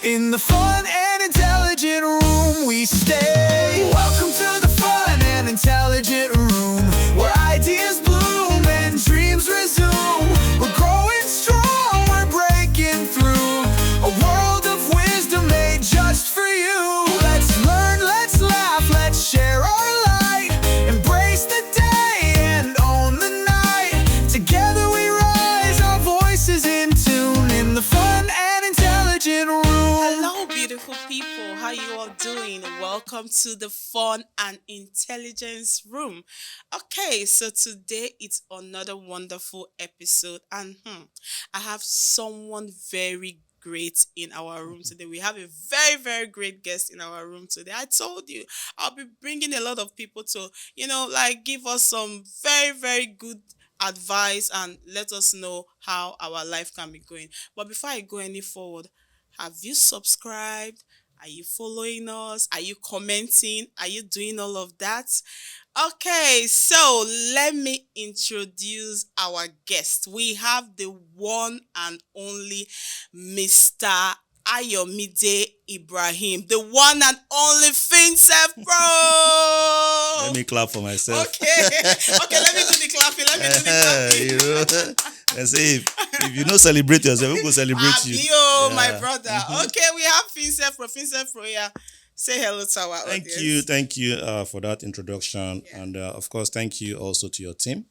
In the fun and intelligent room we stay. Welcome to the fun and intelligent room, where ideas bloom and dreams resume. We're growing strong, we're breaking through a world of wisdom made just for you. Let's learn, let's laugh, let's share our light. Embrace the day and own the night. Together we rise, our voices in tune. In the fun and intelligent room. Hello, beautiful people. How you all doing? Welcome to the Fun and Intelligence Room. Okay, so today it's another wonderful episode, and I have someone very great in our room today. We have a very great guest in our room today. I told you I'll be bringing a lot of people to, give us some very good advice and let us know how our life can be going. But before I go any forward, have you subscribed? Are you following us? Are you commenting? Are you doing all of that? Okay, so let me introduce our guest. We have the one and only Mr. Ayomide Ibrahim, the one and only FinServ Pro. Let me clap for myself. Okay, let me do the clapping. And say if you don't celebrate yourself, who go celebrate you? Abio, my brother. Okay, we have FinServ Pro. Yeah. Say hello to our audience. Thank you for that introduction, and of course, thank you also to your team.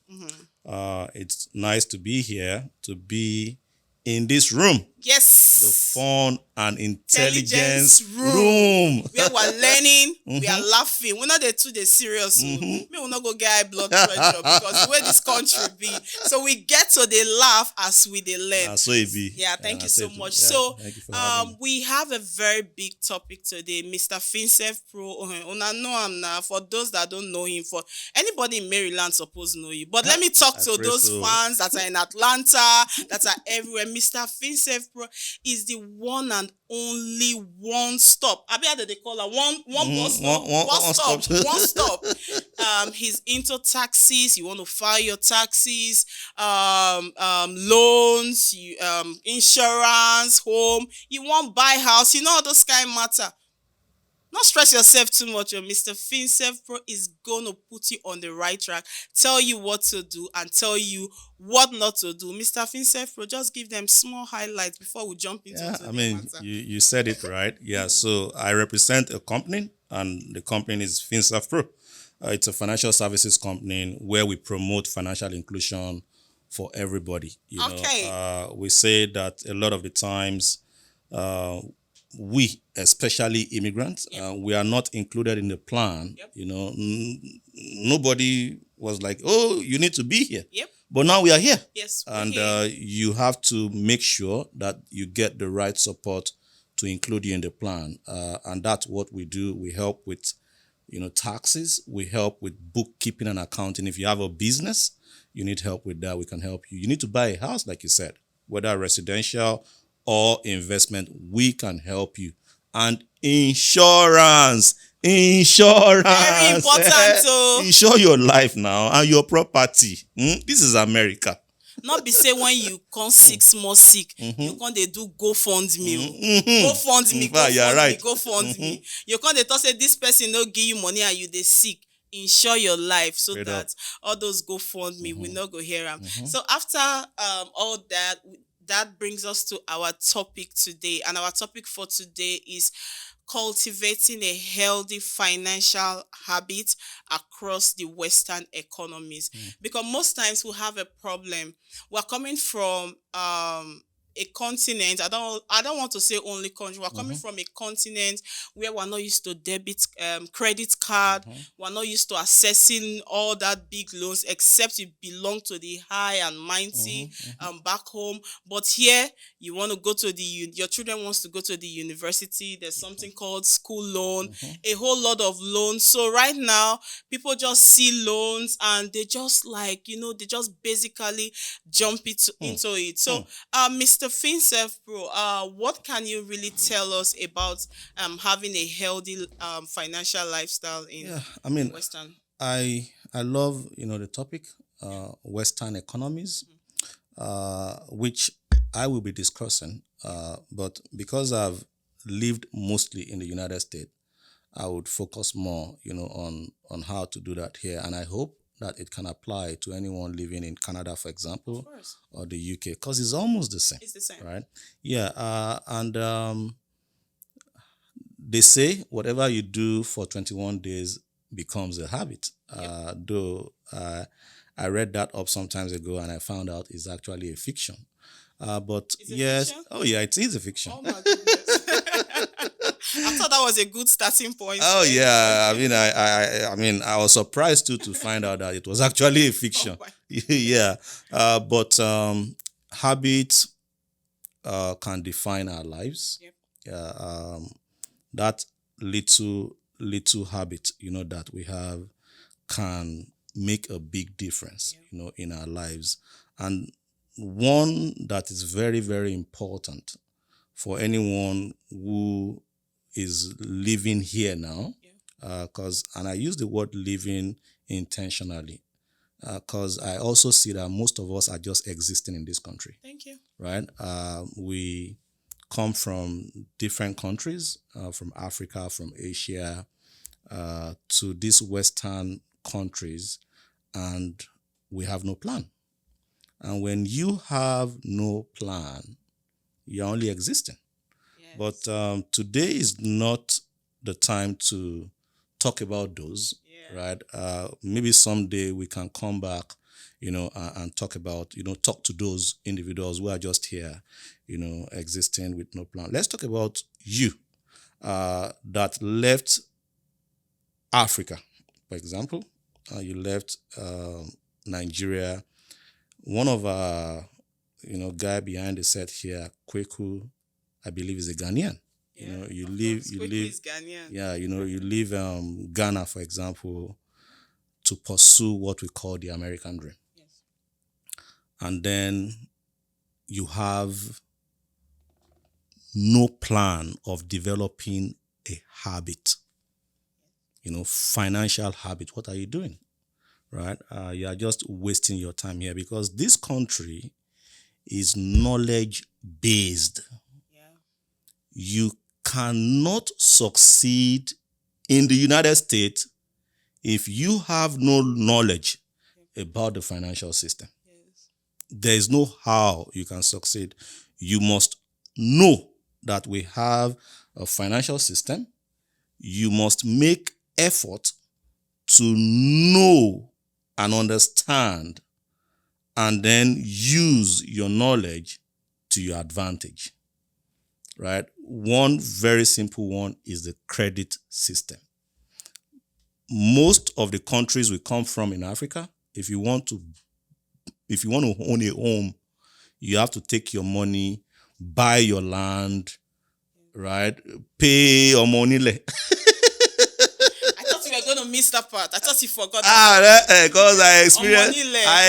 It's nice to be here, to be in this room, Yes. the fun and intelligence room. Where we're learning, we are laughing. We're not there too serious. We will not go get high blood pressure because the way this country be. So we get to the laugh as we they learn. So it be. Yeah, thank you so much. Yeah, So thank you for having me. we have a very big topic today, Mr. FinServ Pro. Una know him now. For those that don't know him, for anybody in Maryland suppose know you. But let me talk to pray those so. fans that are in Atlanta, that are everywhere. Mr. FinServ Pro is the one and only one stop. I mean, how do they call her? One bus stop. One stop. He's into taxes. You want to file your taxes, loans, insurance, home. You want buy house. You know all those kind of matter. Not stress yourself too much. Mr. FinServ Pro is going to put you on the right track, tell you what to do, and tell you what not to do. Mr. FinServ Pro, just give them small highlights before we jump into the matter. You said it right. Yeah, so I represent a company, and the company is FinServ Pro. It's a financial services company where we promote financial inclusion for everybody. We say that a lot of the times, we, especially immigrants, we are not included in the plan. Nobody was like, oh, you need to be here. But now we are here. Yes, and you have to make sure that you get the right support to include you in the plan. And that's what we do. We help with, taxes. We help with bookkeeping and accounting. If you have a business, you need help with that. We can help you. You need to buy a house, like you said, whether residential or investment, we can help you. And insurance. Very important. Insure your life now and your property. This is America. Not be say when you come sick, small sick, you can't they do GoFundMe. GoFundMe. You're right. GoFundMe. You can't they talk say this person no give you money and you they sick. Insure your life so Straight that up. all those GoFundMe will not go here. So after all that brings us to our topic today. And our topic for today is cultivating a healthy financial habit across the Western economies. Because most times we have a problem. We're coming from a continent. I don't want to say only country. We're coming from a continent where we're not used to debit credit card. We're not used to accessing all that big loans except you belong to the high and mighty back home. But here you want to go to your children wants to go to the university. There's something called school loan, a whole lot of loans. So right now people just see loans and they just they just basically jump into it. So Mr. FinServ Pro, what can you really tell us about having a healthy financial lifestyle in Western? I love the topic Western economies, which I will be discussing, but because I've lived mostly in the United States, I would focus more, on how to do that here. And I hope that it can apply to anyone living in Canada, for example, Of course. or the UK, because it's almost the same, It's the same. right? Yeah. And they say whatever you do for 21 days becomes a habit. Though I read that up some times ago and I found out it's actually a fiction. But Is it yes, fiction? oh yeah, it is a fiction. Oh my goodness. I thought that was a good starting point. Oh yeah, I mean, I was surprised too to find out that it was actually a fiction. Oh, my. Yeah, but habits can define our lives. Yep. That little habit, that we have can make a big difference, in our lives. And one that is very, very important for anyone who is living here now, and I use the word living intentionally, because I also see that most of us are just existing in this country. Thank you. Right? We come from different countries, from Africa, from Asia, to these Western countries, and we have no plan. And when you have no plan, you're only existing. Yes. But today is not the time to talk about those, right? Maybe someday we can come back, and talk about, talk to those individuals who are just here, existing with no plan. Let's talk about you that left Africa, for example. You left Nigeria. One of our, guy behind the set here, Kweku, I believe is a Ghanaian. You live, Is Ghanaian. yeah, you leave Ghana, for example, to pursue what we call the American dream. Yes. And then you have no plan of developing a habit, financial habit. What are you doing? Right? You are just wasting your time here because this country is knowledge based. Yeah. You cannot succeed in the United States if you have no knowledge about the financial system. Yes. There is no how you can succeed. You must know that we have a financial system. You must make effort to know and understand and then use your knowledge to your advantage. Right? One very simple one is the credit system. Most of the countries we come from in Africa, if you want to own a home, you have to take your money, buy your land, right? Pay your money. I thought you were going to miss that part. I thought you forgot that. Because I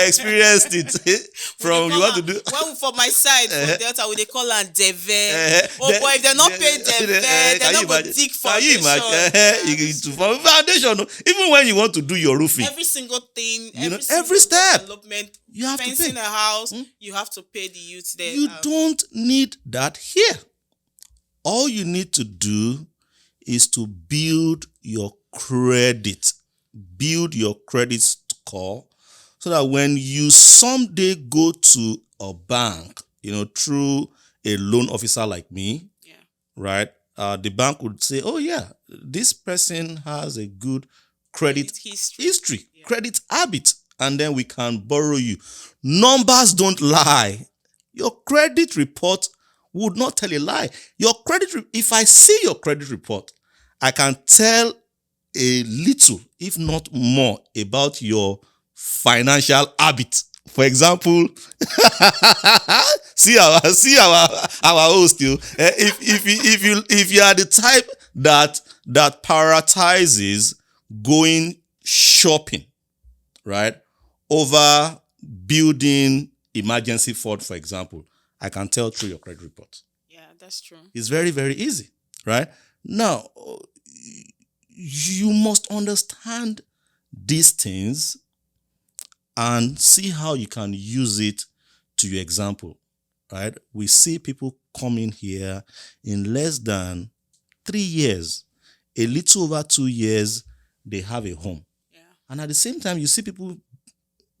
experienced it. From you want to do. Well, for my side, for Delta, they call it deve. But if they're not paying deve, they're not going to dig foundation. Can you imagine? For foundation, even when you want to do your roofing, every single thing, every step, development, you have fencing to pay. a house, you have to pay the youth there. You don't need that here. All you need to do is to build your credit, build your credit score, so that when you someday go to a bank, through a loan officer like me, right? The bank would say, oh yeah, this person has a good credit history, credit habit, and then we can borrow you. Numbers don't lie. Your credit report would not tell a lie. If I see your credit report, I can tell a little, if not more, about your financial habit. For example, see our host. If you are the type that prioritizes going shopping, right, over building emergency fund, for example, I can tell through your credit report. Yeah, that's true. It's very, very easy, right? Now, you must understand these things and see how you can use it to your example. right? We see people coming here in less than 3 years, a little over 2 years, they have a home. Yeah. And at the same time, you see people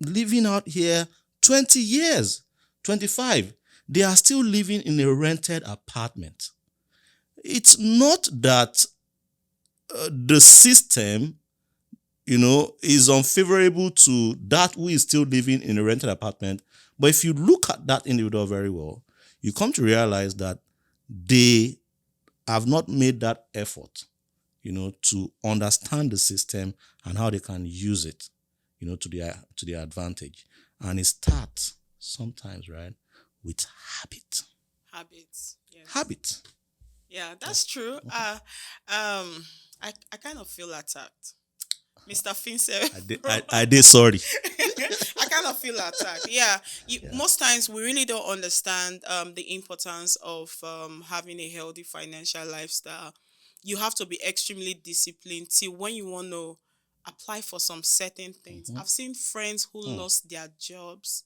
living out here 20 years, 25. They are still living in a rented apartment. It's not that the system, is unfavorable to that who is still living in a rented apartment. But if you look at that individual very well, you come to realize that they have not made that effort, to understand the system and how they can use it, to their advantage. And it starts sometimes, right, with habit. Habits. Yes. Habit. Yeah, that's true. I kind of feel attacked, Mr. Finse. I did sorry. I kind of feel attacked. Yeah, most times we really don't understand the importance of having a healthy financial lifestyle. You have to be extremely disciplined till when you want to apply for some certain things. I've seen friends who lost their jobs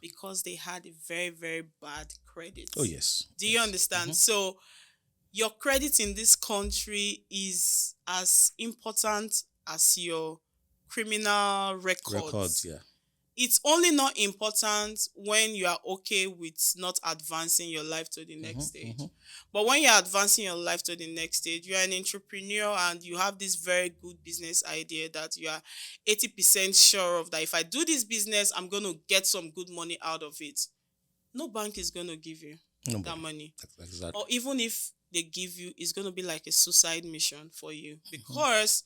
because they had a very, very bad credit. Oh, yes. Do you understand? So your credit in this country is as important as your criminal records. Yeah. It's only not important when you are okay with not advancing your life to the next stage. But when you're advancing your life to the next stage, you're an entrepreneur and you have this very good business idea that you are 80% sure of, that if I do this business, I'm going to get some good money out of it. No bank is going to give you that money. Exactly. Or even if they give you, it's going to be like a suicide mission for you, because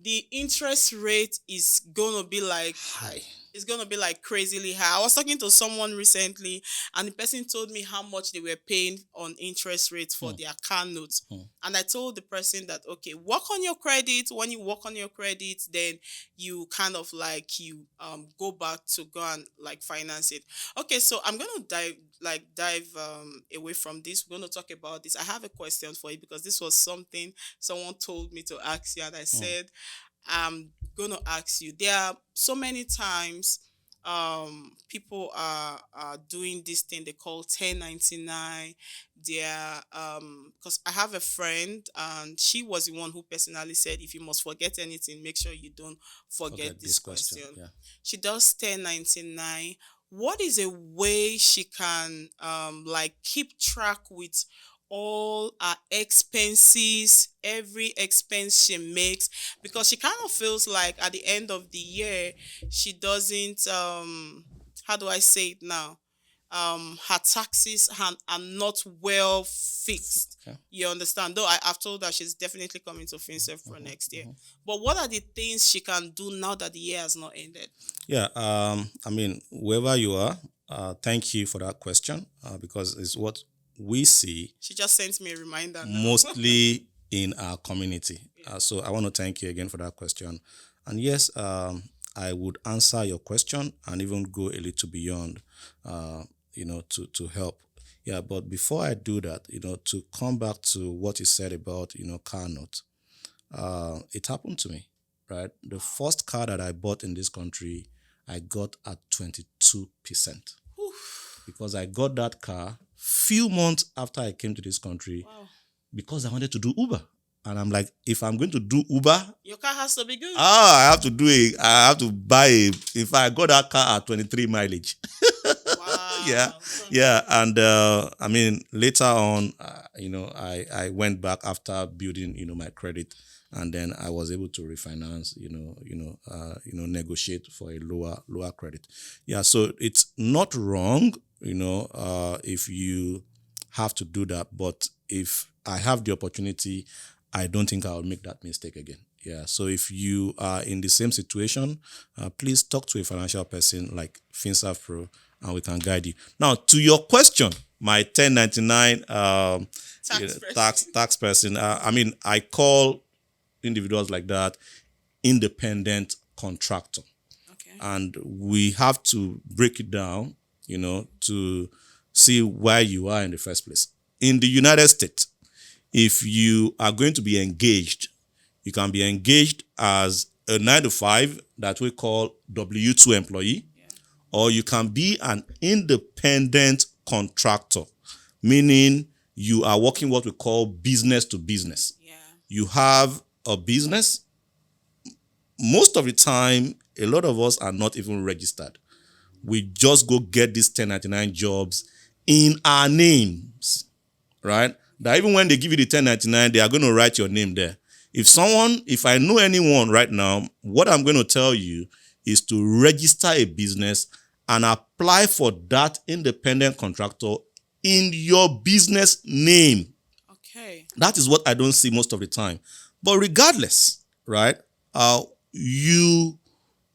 the interest rate is going to be like high. It's going to be like crazily high. I was talking to someone recently and the person told me how much they were paying on interest rates for their car notes. And I told the person that, okay, work on your credit. When you work on your credit, then you kind of like you go back to go and like finance it. Okay, so I'm going to dive away from this. We're going to talk about this. I have a question for you because this was something someone told me to ask you, and I said, I'm gonna ask you. There are so many times people are doing this thing they call 1099. They're because I have a friend and she was the one who personally said, if you must forget anything, make sure you don't forget this question. Yeah. She does 1099. What is a way she can like keep track with all her expenses, every expense she makes, because she kind of feels like at the end of the year she doesn't how do I say it now, her taxes are not well fixed. Okay. You understand? Though I've told her she's definitely coming to FinServ for next year. But what are the things she can do now that the year has not ended? Yeah, I mean, wherever you are, thank you for that question, because it's what we see. She just sent me a reminder now. Mostly in our community. So I want to thank you again for that question. And yes, I would answer your question and even go a little beyond, to help. Yeah, but before I do that, to come back to what you said about, car note, it happened to me, right? The first car that I bought in this country, I got at 22%. Because I got that car few months after I came to this country. Wow. Because I wanted to do Uber. And I'm like, if I'm going to do Uber, your car has to be good. I have to do it. I have to buy it. If I got that car at 23 mileage. Wow. Yeah. And I mean, later on, I went back after building, my credit. And then I was able to refinance, negotiate for a lower credit. Yeah, so it's not wrong, if you have to do that. But if I have the opportunity, I don't think I'll make that mistake again. Yeah, so if you are in the same situation, please talk to a financial person like FinServ Pro, and we can guide you. Now, to your question, my 1099 tax person. I call individuals like that independent contractor. Okay. And we have to break it down, to see where you are in the first place. In the United States, if you are going to be engaged, you can be engaged as a 9-to-5 that we call W-2 employee, or you can be an independent contractor, meaning you are working what we call business to business. Yeah. You have a business. Most of the time, a lot of us are not even registered. We just go get these 1099 jobs in our names, right? That even when they give you the 1099, they are going to write your name there. If I know anyone right now, what I'm going to tell you is to register a business and apply for that independent contractor in your business name. Okay. That is what I don't see most of the time. But regardless, right, you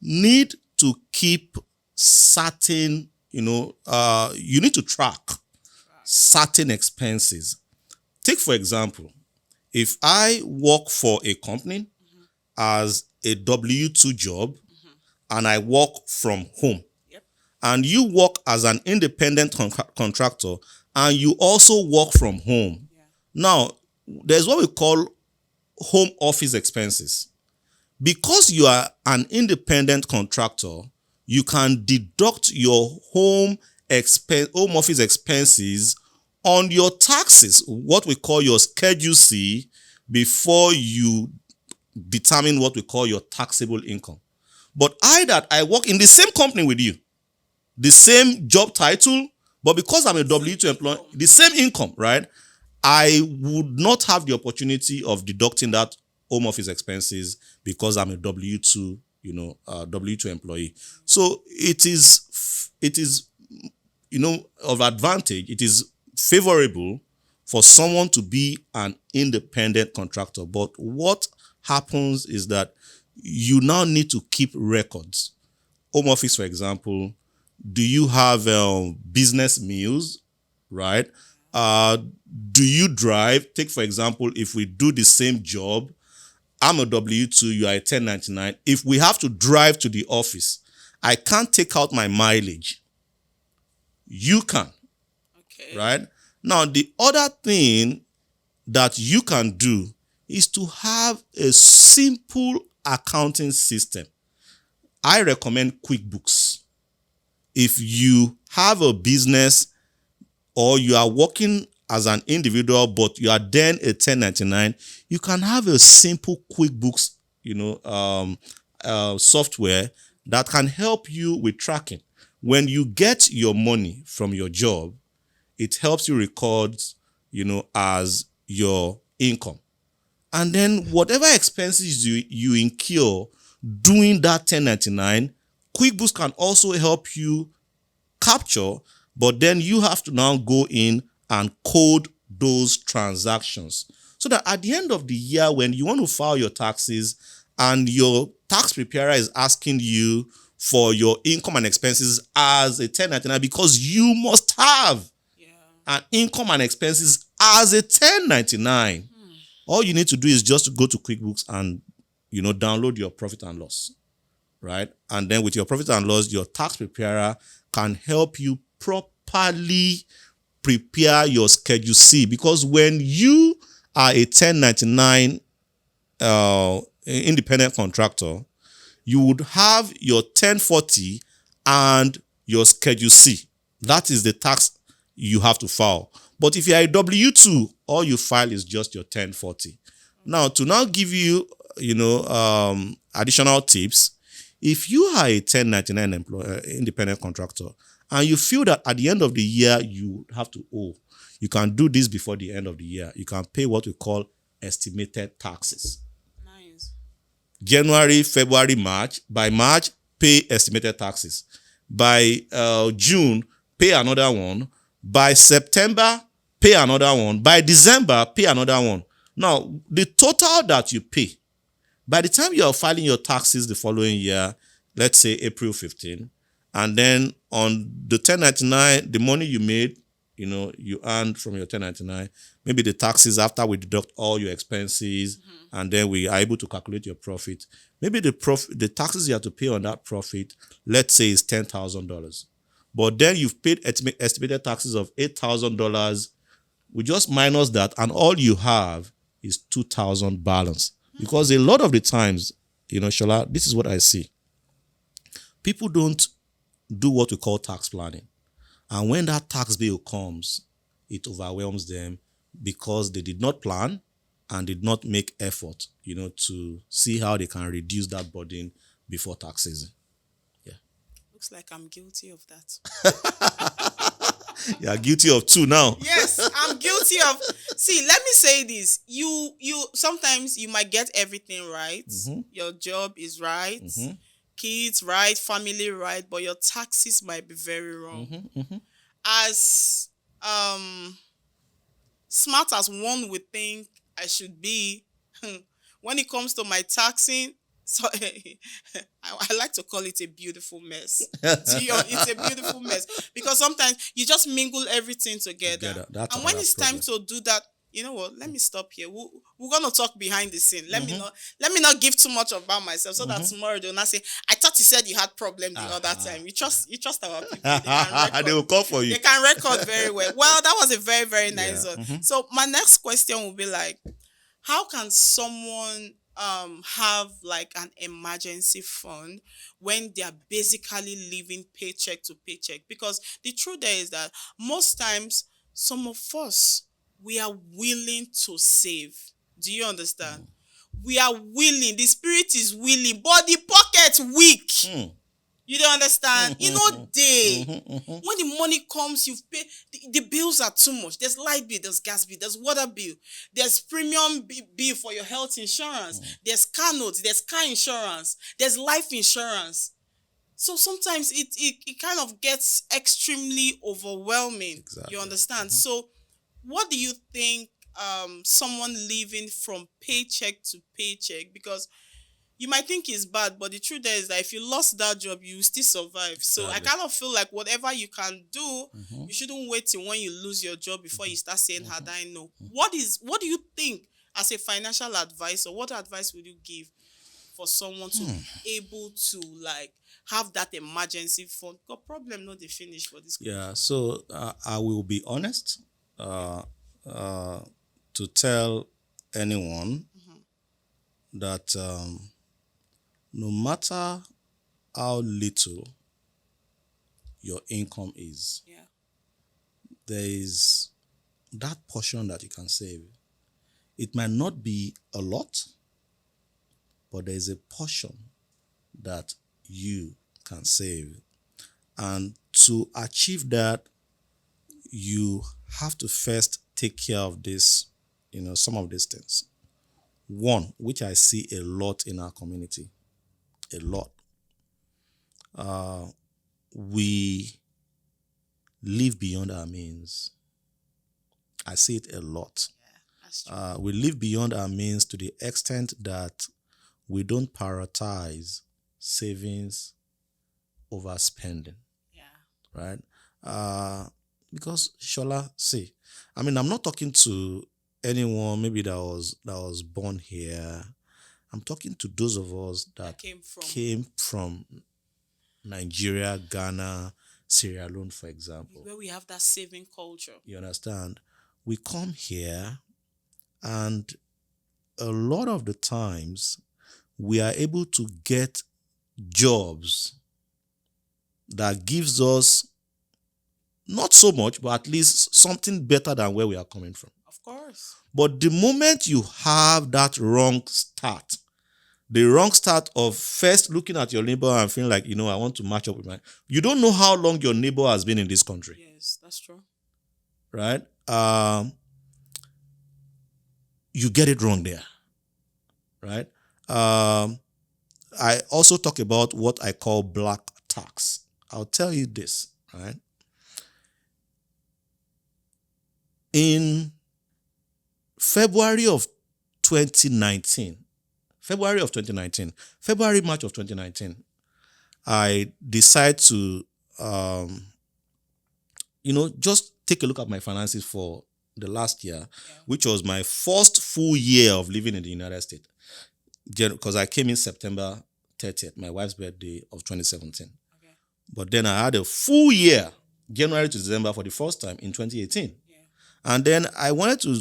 need to keep certain, you need to track certain expenses. Take, for example, if I work for a company as a W-2 job and I work from home, Yep. and you work as an independent contractor and you also work from home. Yeah. Now, there's what we call home office expenses. Because you are an independent contractor, you can deduct your home office expenses on your taxes, what we call your Schedule C, before you determine what we call your taxable income. But I work in the same company with you, the same job title, but because I'm a W-2 employee, the same income, right? I would not have the opportunity of deducting that home office expenses because I'm a W-2, W-2 employee. So it is, of advantage. It is favorable for someone to be an independent contractor. But what happens is that you now need to keep records. Home office, for example, do you have business meals, right? Do you drive? Take, for example, if we do the same job, I'm a W-2, you are a 1099. If we have to drive to the office, I can't take out my mileage. You can, Okay. right? Now, the other thing that you can do is to have a simple accounting system. I recommend QuickBooks. If you have a business or you are working as an individual, but you are then a 1099, you can have a simple QuickBooks, software that can help you with tracking. When you get your money from your job, it helps you record, as your income. And then whatever expenses you incur doing that 1099, QuickBooks can also help you capture, but then you have to now go in and code those transactions. So that at the end of the year, when you want to file your taxes and your tax preparer is asking you for your income and expenses as a 1099, because you must have an income and expenses as a 1099. All you need to do is just to go to QuickBooks and, download your profit and loss, right? And then with your profit and loss, your tax preparer can help you properly prepare your Schedule C. Because when you are a 1099 independent contractor, you would have your 1040 and your Schedule C. That is the tax you have to file. But if you are a W-2, all you file is just your 1040. Now, to now give you, additional tips, if you are a 1099 independent contractor and you feel that at the end of the year you have to owe, you can do this before the end of the year. You can pay what we call estimated taxes. Nice. January, February, March. By March, pay estimated taxes. By June, pay another one. By September, pay another one. By December, pay another one. Now, the total that you pay, by the time you are filing your taxes the following year, let's say April 15, and then on the 1099, the money you made, you earned from your 1099, maybe the taxes after we deduct all your expenses, and then we are able to calculate your profit. Maybe the taxes you have to pay on that profit, let's say, is $10,000. But then you've paid estimated taxes of $8,000. We just minus that, and all you have is $2,000 balance. Because a lot of the times, Shola, this is what I see. People don't do what we call tax planning. And when that tax bill comes, it overwhelms them because they did not plan and did not make effort, to see how they can reduce that burden before tax season. Yeah. Looks like I'm guilty of that. You are guilty of two now. Yes, I'm guilty of. See, let me say this. You sometimes you might get everything right. Your job is right. Kids right, family right, but your taxes might be very wrong. As smart as one would think I should be, when it comes to my taxing, so I like to call it a beautiful mess. It's a beautiful mess because sometimes you just mingle everything together. That's And when another it's time problem. to do that, you know what? Let me stop here. We're gonna talk behind the scene. Let me not give too much about myself so that tomorrow they'll not say, I thought you said you had problem the other time. You trust our people. They can record. They will call for you. They can record very well. Well, that was a very, very nice one. So my next question will be like, how can someone have like an emergency fund when they are basically living paycheck to paycheck? Because the truth there is that most times some of us, we are willing to save. Do you understand? We are willing. The spirit is willing, but the pocket weak. You don't understand? When the money comes, you've paid. The bills are too much. There's light bill, there's gas bill, there's water bill, there's premium bill for your health insurance, there's car notes, there's car insurance, there's life insurance. So sometimes it kind of gets extremely overwhelming. Exactly. You understand? So what do you think someone living from paycheck to paycheck, because you might think it's bad, but the truth there is that if you lost that job, you will still survive. So I kind of feel like whatever you can do, you shouldn't wait till when you lose your job before you start saying, had I know. What do you think as a financial advisor, what advice would you give for someone to be able to like have that emergency fund? Got problem not the finish for this country. Yeah, so I will be honest to tell anyone that no matter how little your income is, Yeah. there is that portion that you can save. It might not be a lot, but there is a portion that you can save. And to achieve that, you have to first take care of this, some of these things. One, which I see a lot in our community, a lot. We live beyond our means. I see it a lot. Yeah, that's true. We live beyond our means to the extent that we don't prioritize savings over spending. Yeah. Right? Because Shola, see, I'm not talking to anyone maybe that was born here. I'm talking to those of us that came from Nigeria, Ghana, Sierra Leone, for example. Where we have that saving culture. You understand? We come here, and a lot of the times we are able to get jobs that gives us not so much, but at least something better than where we are coming from. Of course. But the moment you have that wrong start, the wrong start of first looking at your neighbor and feeling like, I want to match up with mine. You don't know how long your neighbor has been in this country. Yes, that's true. Right? You get it wrong there. Right? I also talk about what I call black tax. I'll tell you this, right? In February, March of 2019, I decide to, just take a look at my finances for the last year, which was my first full year of living in the United States. Because I came in September 30th, my wife's birthday of 2017. Okay. But then I had a full year, January to December, for the first time in 2018. Yeah. And then I wanted to,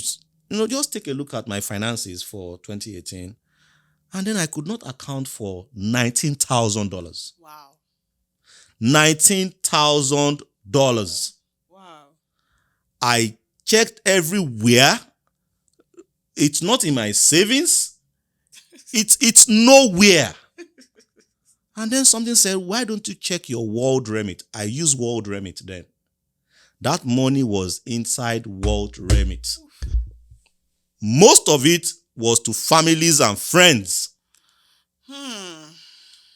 just take a look at my finances for 2018. And then I could not account for $19,000. Wow. $19,000. I checked everywhere. It's not in my savings. It's nowhere. And then something said, why don't you check your World Remit? I use World Remit then. That money was inside World Remit. Most of it was to families and friends.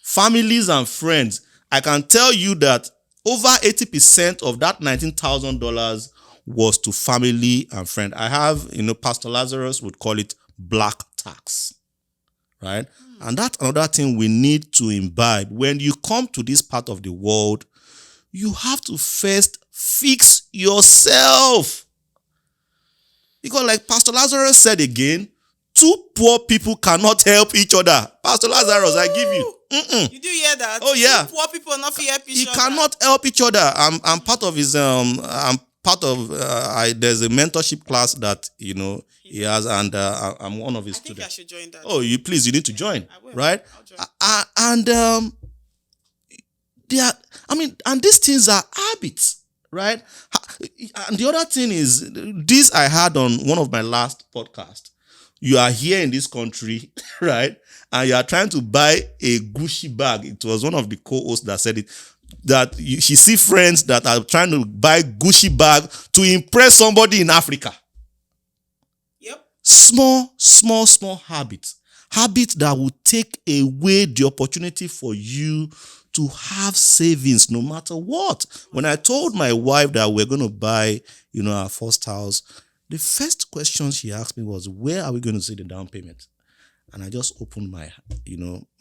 Families and friends. I can tell you that over 80% of that $19,000 was to family and friend. I have, Pastor Lazarus would call it black tax, right? And that's another thing we need to imbibe. When you come to this part of the world, you have to first fix yourself. Because like Pastor Lazarus said again, two poor people cannot help each other. Pastor Lazarus, I give you. You do hear that? Oh yeah. Two poor people not help each other. He cannot help each other. I'm part of his there's a mentorship class that he has, and I'm one of his students. I should join that. Oh, you need to join, I will. right? I'll join. And these things are habits, right? And the other thing is, this I had on one of my last podcasts. You are here in this country, right? And you are trying to buy a Gucci bag. It was one of the co-hosts that said it, that she see friends that are trying to buy Gucci bag to impress somebody in Africa. Yep. Small habits. Habits that will take away the opportunity for you to have savings no matter what. When I told my wife that we're going to buy, our first house, the first question she asked me was, where are we going to see the down payment? And I just opened my,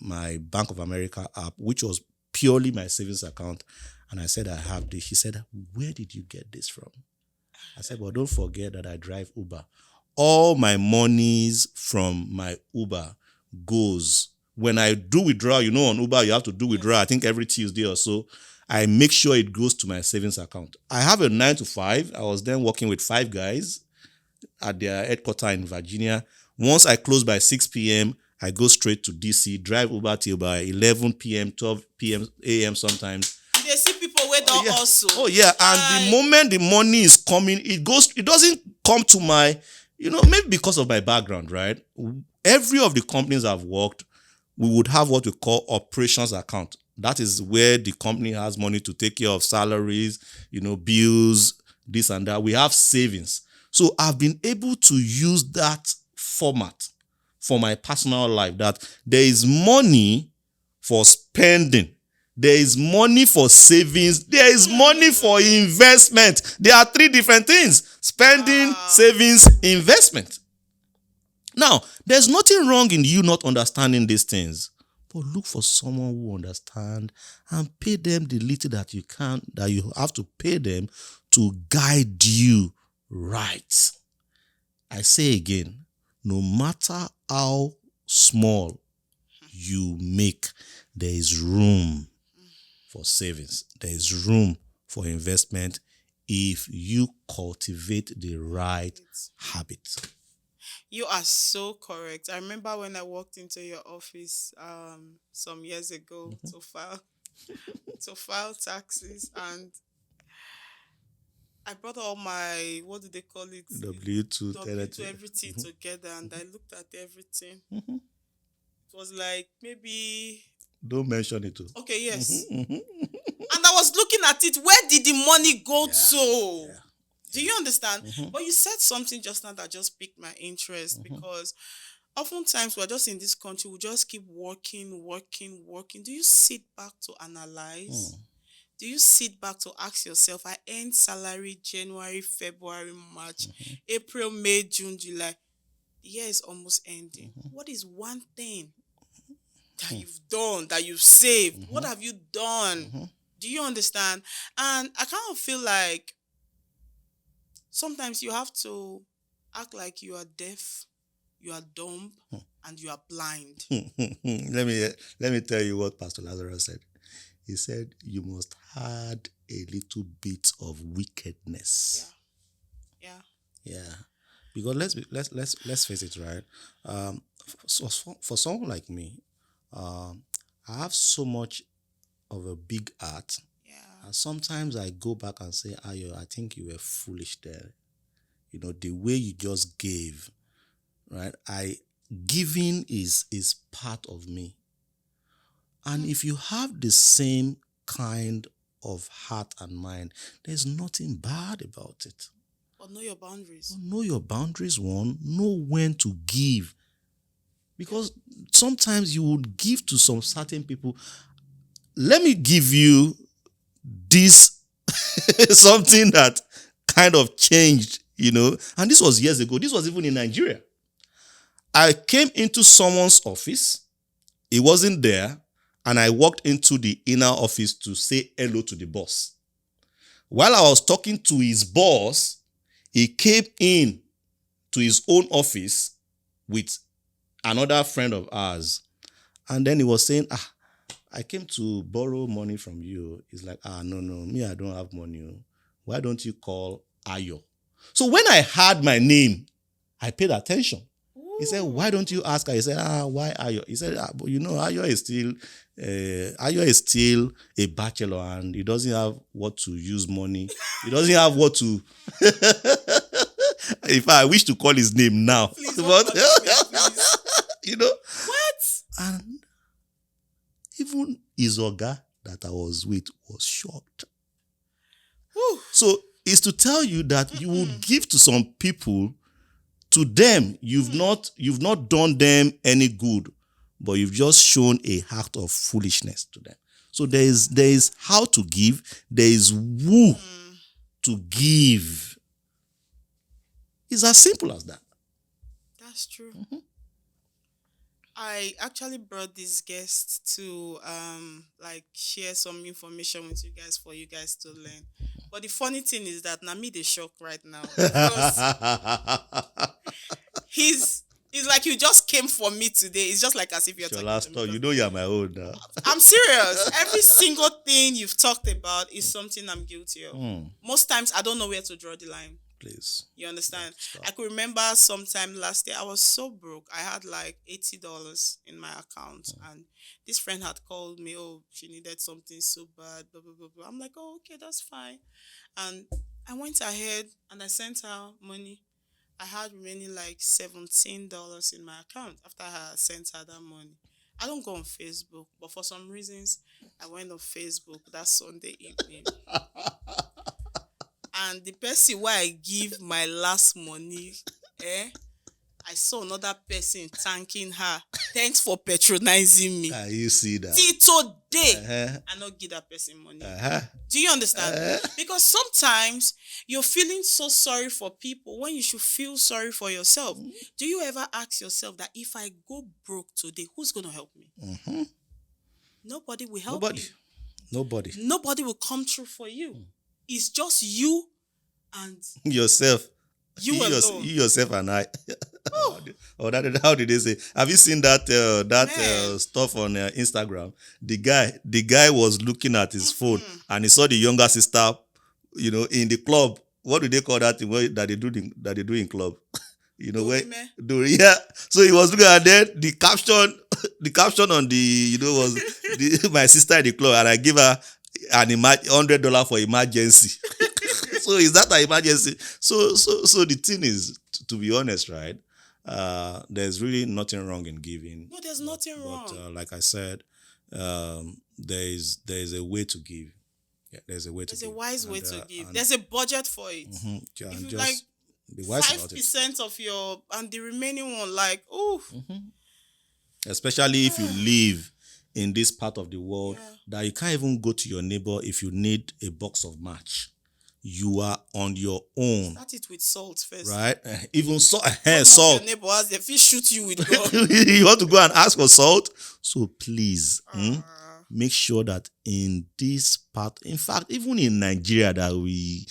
my Bank of America app, which was purely my savings account. And I said, I have this. She said, where did you get this from? I said, well, don't forget that I drive Uber. All my monies from my Uber goes. When I do withdrawal, on Uber, you have to do withdrawal, I think every Tuesday or so. I make sure it goes to my savings account. I have a 9 to 5. I was then working with 5 guys at their headquarters in Virginia. Once I close by 6 p.m., I go straight to DC, drive Uber till by 11 p.m., 12 p.m., a.m. sometimes. They see people wait on also. Oh, yeah. And the moment the money is coming, it doesn't come to my, maybe because of my background, right? Every of the companies I've worked, we would have what we call operations account. That is where the company has money to take care of salaries, bills, this and that. We have savings. So I've been able to use that format for my personal life, that there is money for spending. There is money for savings. There is money for investment. There are 3 different things: spending, savings, investment. Now, there's nothing wrong in you not understanding these things, but look for someone who understands and pay them the little that you have to pay them to guide you right. I say again, no matter how small you make, there is room for savings. There is room for investment if you cultivate the right habit. You are so correct. I remember when I walked into your office some years ago to file taxes, and I brought all my, what do they call it? W2, everything together, and I looked at everything. It was like maybe... Don't mention it too. Okay, yes. And I was looking at it. Where did the money go to? Yeah. Do you understand? But you said something just now that just piqued my interest, because oftentimes we're just in this country, we just keep working. Do you sit back to analyze? Do you sit back to ask yourself, I earned salary January, February, March, April, May, June, July. The year is almost ending. What is one thing that you've done, that you've saved? What have you done? Do you understand? And I kind of feel like sometimes you have to act like you are deaf, you are dumb, and you are blind. Let me tell you what Pastor Lazarus said. He said, you must add a little bit of wickedness. Yeah. Because let's face it, right? For someone like me, I have so much of a big heart. And sometimes I go back and say, Ayo, I think you were foolish there. The way you just gave, right? Giving is part of me. And if you have the same kind of heart and mind, there's nothing bad about it. But know your boundaries. Know your boundaries, one. Know when to give. Because sometimes you would give to some certain people. Let me give you this something that kind of changed, and this was years ago. This was even in Nigeria. I came into someone's office. He wasn't there. And I walked into the inner office to say hello to the boss. While I was talking to his boss, he came in to his own office with another friend of ours. And then he was saying, I came to borrow money from you. He's like, no, me, I don't have money. Why don't you call Ayo? So when I heard my name, I paid attention. He said, why don't you ask her? He said, why Ayo? He said, but Ayo is still a bachelor and he doesn't have what to use money. He doesn't have what to... If I wish to call his name now. Please, But, please. What? And even his Oga that I was with was shocked. Whew. So it's to tell you that you will give to some people. To them, you've not done them any good, but you've just shown a act of foolishness to them. So there is how to give, there is who to give. It's as simple as that. That's true. I actually brought this guest to share some information with you guys for you guys to learn. But the funny thing is that Nami they shock right now. He's like you just came for me today. It's just like as if you're Your talking last to thought, me. you're my own now. I'm serious. Every single thing you've talked about is something I'm guilty of. Most times I don't know where to draw the line. Please. You understand? I could remember sometime last year I was so broke. I had like $80 in my account, and this friend had called me. Oh, she needed something so bad. Blah blah blah blah. I'm like, oh, okay, that's fine. And I went ahead and I sent her money. I had remaining like $17 in my account after I had sent her that money. I don't go on Facebook, but for some reasons I went on Facebook that Sunday evening. And the person where I give my last money, I saw another person thanking her. Thanks for patronizing me. You see that? Till today, I don't give that person money. Do you understand? Because sometimes you're feeling so sorry for people when you should feel sorry for yourself. Do you ever ask yourself that if I go broke today, who's going to help me? Nobody will help you. Nobody will come through for you. It's just you and yourself. You alone. You yourself and I. How did they say? Have you seen that stuff on Instagram? The guy was looking at his phone and he saw the younger sister, in the club. What do they call that thing that they do in club? So he was looking at that. The caption on was my sister in the club, and I give her an $100 for emergency. So is that an emergency? So the thing is, to be honest, right? There's really nothing wrong in giving. No, there's nothing wrong. But like I said, there's a way to give. Yeah, there's a way to give. There's a wise way to give. There's a budget for it. If you like be wise 5% of your and the remaining one, especially if you live in this part of the world that you can't even go to your neighbor if you need a box of match. You are on your own. Start it with salt first. Right? Even salt. Your neighbor has the fish shoot you with gun. You want to go and ask for salt? So please, make sure that in this part, in fact, even in Nigeria that we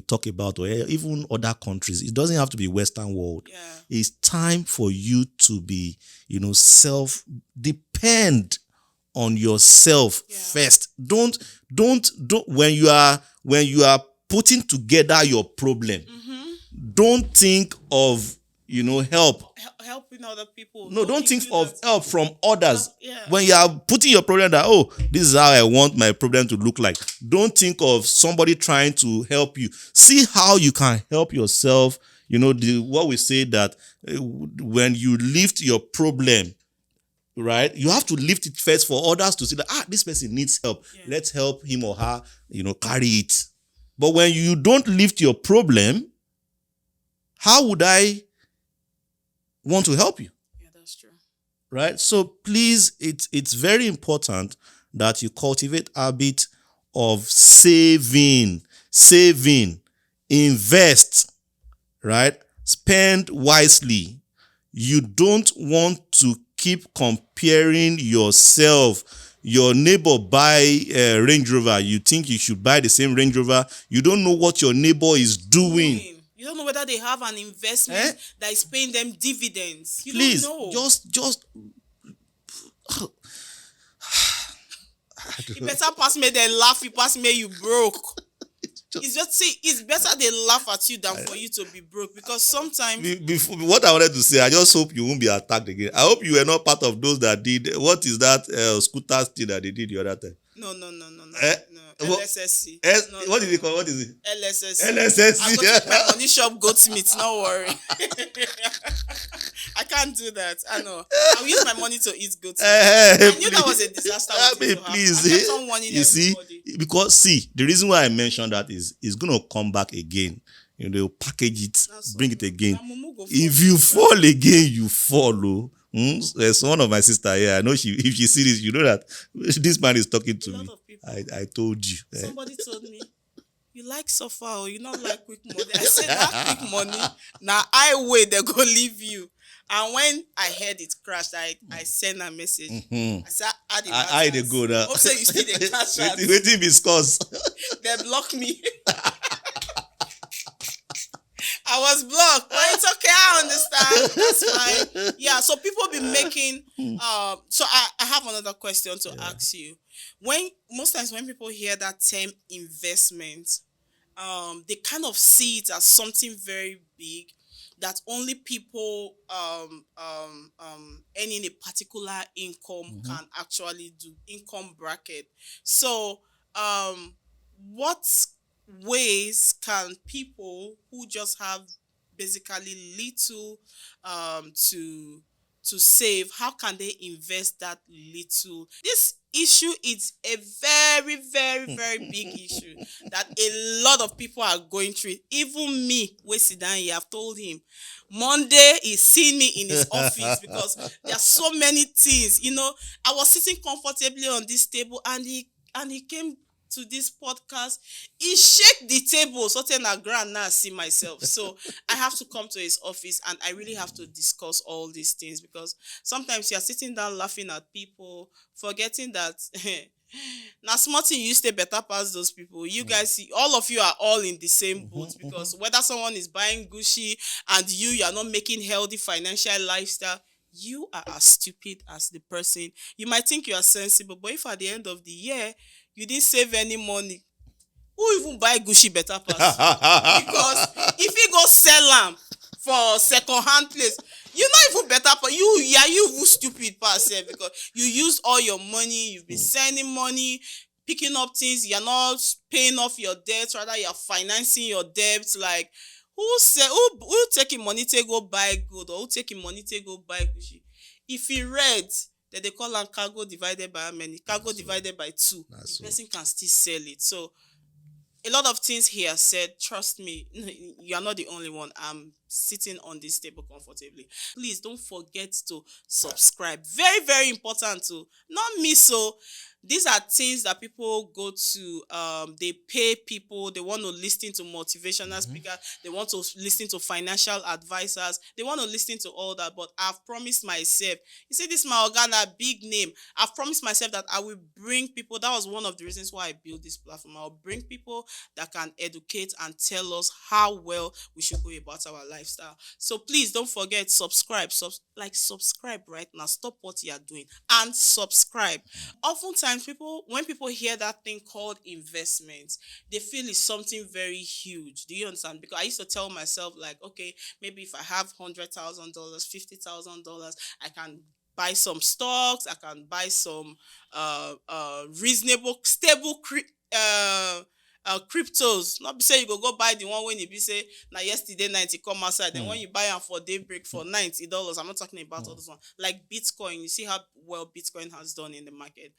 talk about, or even other countries, it doesn't have to be Western world. Yeah. It's time for you to be, self-depend on yourself first. Don't when you are putting together your problem, don't think of help. Helping other people. No, Don't don't think include of that. help from others. Yeah. When you are putting your problem that, oh, this is how I want my problem to look like. Don't think of somebody trying to help you. See how you can help yourself. What we say that when you lift your problem, right, you have to lift it first for others to see that, this person needs help. Yeah. Let's help him or her, carry it. But when you don't lift your problem, how would I want to help you? Yeah, that's true. Right? So please, it's very important that you cultivate habit of saving, invest, right? Spend wisely. You don't want to keep comparing yourself. Your neighbor buy a Range Rover. You think you should buy the same Range Rover. You don't know what your neighbor is doing. You don't know whether they have an investment that is paying them dividends. You Please, don't know. just You better pass me they laugh, you pass me you broke. It's better they laugh at you than for you to be broke, because sometimes before, what I wanted to say, I just hope you won't be attacked again. I hope you were not part of those that did, what is that scooter thing that they did the other time? No. LSSC. LSSC. What is it called? What is it? LSSC. LSSC. I go take my money shop goat meat, no worry. I can't do that. I know. I'll use my money to eat goat meat. I knew that was a disaster. Please. I kept on warning you see, everybody. because the reason why I mentioned that is it's gonna come back again. They'll package it, bring it again. If you fall again, you follow. There's one of my sister here. I know if she sees this, you know that this man is talking to me. I told you. Somebody told me, you like suffer or you not like quick money. I said, that quick money, now I wait, they go leave you. And when I heard it crashed, I sent a message. I said, I they go now. Hope say you see the cash out. Waiting discuss. They blocked me. I was blocked, but it's okay. I understand. That's fine. Yeah. So people be making. So I have another question to ask you. Most times when people hear that term investment, they kind of see it as something very big that only people earning a particular income can actually do, income bracket. So what ways can people who just have basically little to save, how can they invest that little? This issue is a very, very, very big issue that a lot of people are going through. Even me, we sit down here, I've told him Monday he's seen me in his office because there are so many things. I was sitting comfortably on this table and he came to this podcast. He shake the table so ten a grand. Now I see myself, so I have to come to his office and I really have to discuss all these things, because sometimes you're sitting down laughing at people, forgetting that now small thing you stay better past those people. You guys, all of you are all in the same boat, because whether someone is buying Gucci and you are not making healthy financial lifestyle, you are as stupid as the person. You might think you are sensible, but if at the end of the year you didn't save any money, who even buy Gucci better pass you? Because if you go sell them for second-hand place, you're not even better for you. Yeah, you even stupid pass here, because you used all your money, you've been sending money, picking up things, you're not paying off your debts, rather you're financing your debts. Like, who taking money to go buy good, or who taking money to go buy Gucci? If he read that they call them cargo divided by how many? Cargo divided by 2. The person can still sell it. So a lot of things he has said, trust me, you are not the only one. I'm sitting on this table comfortably. Please don't forget to subscribe. Very, very important to not miss. So these are things that people go to. They pay people. They want to listen to motivational speakers. They want to listen to financial advisors. They want to listen to all that. But I've promised myself. You see, this my Organa big name. I've promised myself that I will bring people. That was one of the reasons why I built this platform. I'll bring people that can educate and tell us how well we should go about our life. lifestyle. So please don't forget, subscribe right now. Stop what you are doing and subscribe. Oftentimes, when people hear that thing called investment, they feel it's something very huge. Do you understand? Because I used to tell myself, like, okay, maybe if I have $100,000, $50,000, I can buy some stocks. I can buy some reasonable, stable cryptos. Not be say you go buy the one when you be say na yesterday night e come outside. Then when you buy am for daybreak for $90, I'm not talking about all this one. Like Bitcoin, you see how well Bitcoin has done in the market.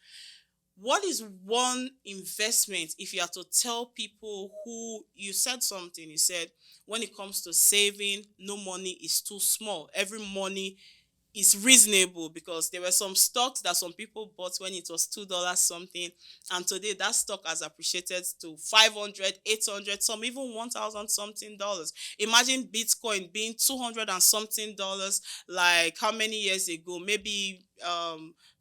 What is one investment, if you are to tell people who, you said something, you said when it comes to saving, no money is too small. Every money is reasonable, because there were some stocks that some people bought when it was $2 something, and today that stock has appreciated to 500, 800, some even 1,000 something dollars. Imagine Bitcoin being 200 and something dollars, like how many years ago? Maybe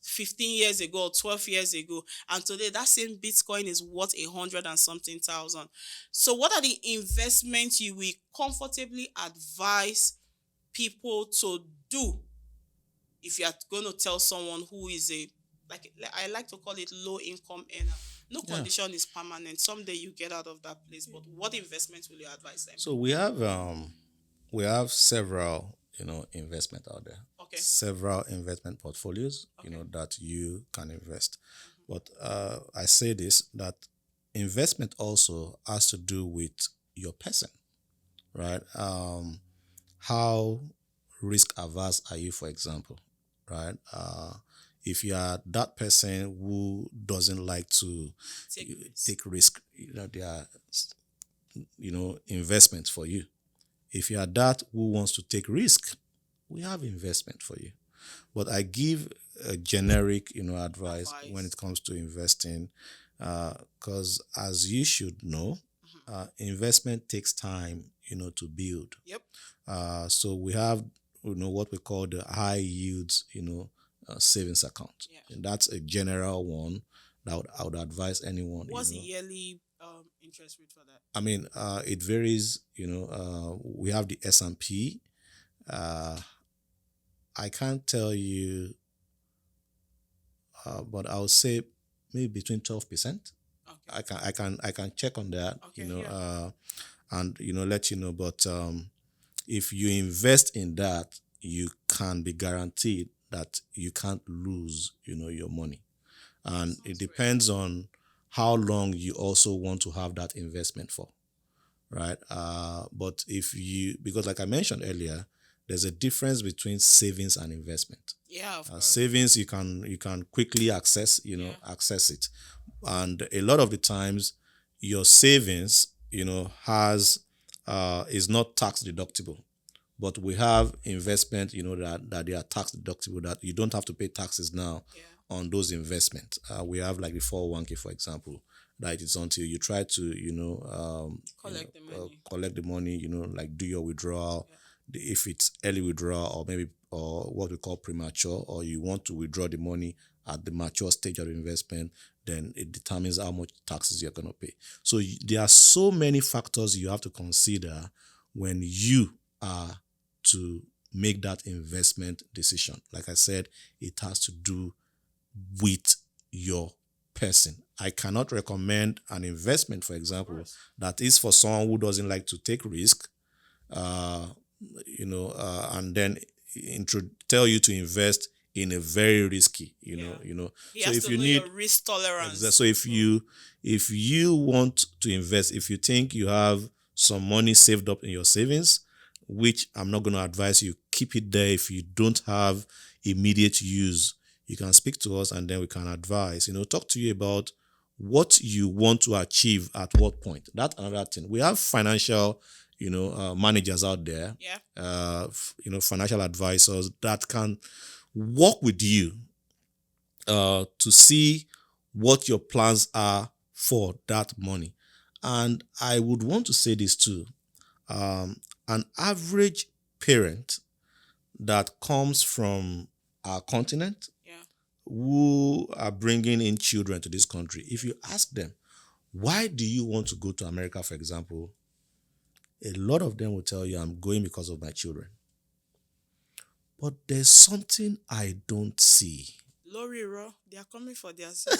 15 years ago or 12 years ago, and today that same Bitcoin is worth 100 and something thousand. So what are the investments you will comfortably advise people to do if you are going to tell someone who is like I like to call it low income earner? No condition is permanent. Someday you get out of that place. But what investment will you advise them? So we have several investment out there. Okay. Several investment portfolios that you can invest. But I say this, that investment also has to do with your person, right? How risk averse are you, for example, right? If you are that person who doesn't like to take risk, there are investments for you. If you are that who wants to take risk, we have investment for you. But I give a generic advice when it comes to investing, because as you should know, investment takes time to build. Yep. So we have what we call the high yields savings account. Yeah. And that's a general one that I would advise anyone. What's the yearly interest rate for that? I mean, it varies. We have the S&P. I can't tell you, but I would say maybe between 12%. Okay. I can check on that. Okay, and let you know. But if you invest in that, you can be guaranteed that you can't lose your money, and it depends on how long you also want to have that investment for, right? But because like I mentioned earlier, there's a difference between savings and investment. Yeah, of course. Savings you can quickly access access it, and a lot of the times your savings is not tax deductible. But we have investment, that they are tax deductible, that you don't have to pay taxes now on those investments. We have like the 401k, for example, that it's until you try to, collect the money, like do your withdrawal. Yeah. If it's early withdrawal or what we call premature, or you want to withdraw the money at the mature stage of investment, then it determines how much taxes you're going to pay. So there are so many factors you have to consider when you are to make that investment decision. Like I said, it has to do with your person. I cannot recommend an investment, for example, that is for someone who doesn't like to take risk, and then tell you to invest in a very risky, He So has if to you know need your risk tolerance. So if you want to invest, if you think you have some money saved up in your savings, which I'm not going to advise you, keep it there. If you don't have immediate use, you can speak to us and then we can advise, talk to you about what you want to achieve at what point. That's another thing. We have financial, managers out there, financial advisors that can work with you to see what your plans are for that money. And I would want to say this too. An average parent that comes from our continent, who are bringing in children to this country, if you ask them, why do you want to go to America, for example, a lot of them will tell you, I'm going because of my children. But there's something I don't see. Lori Raw, they are coming for their self.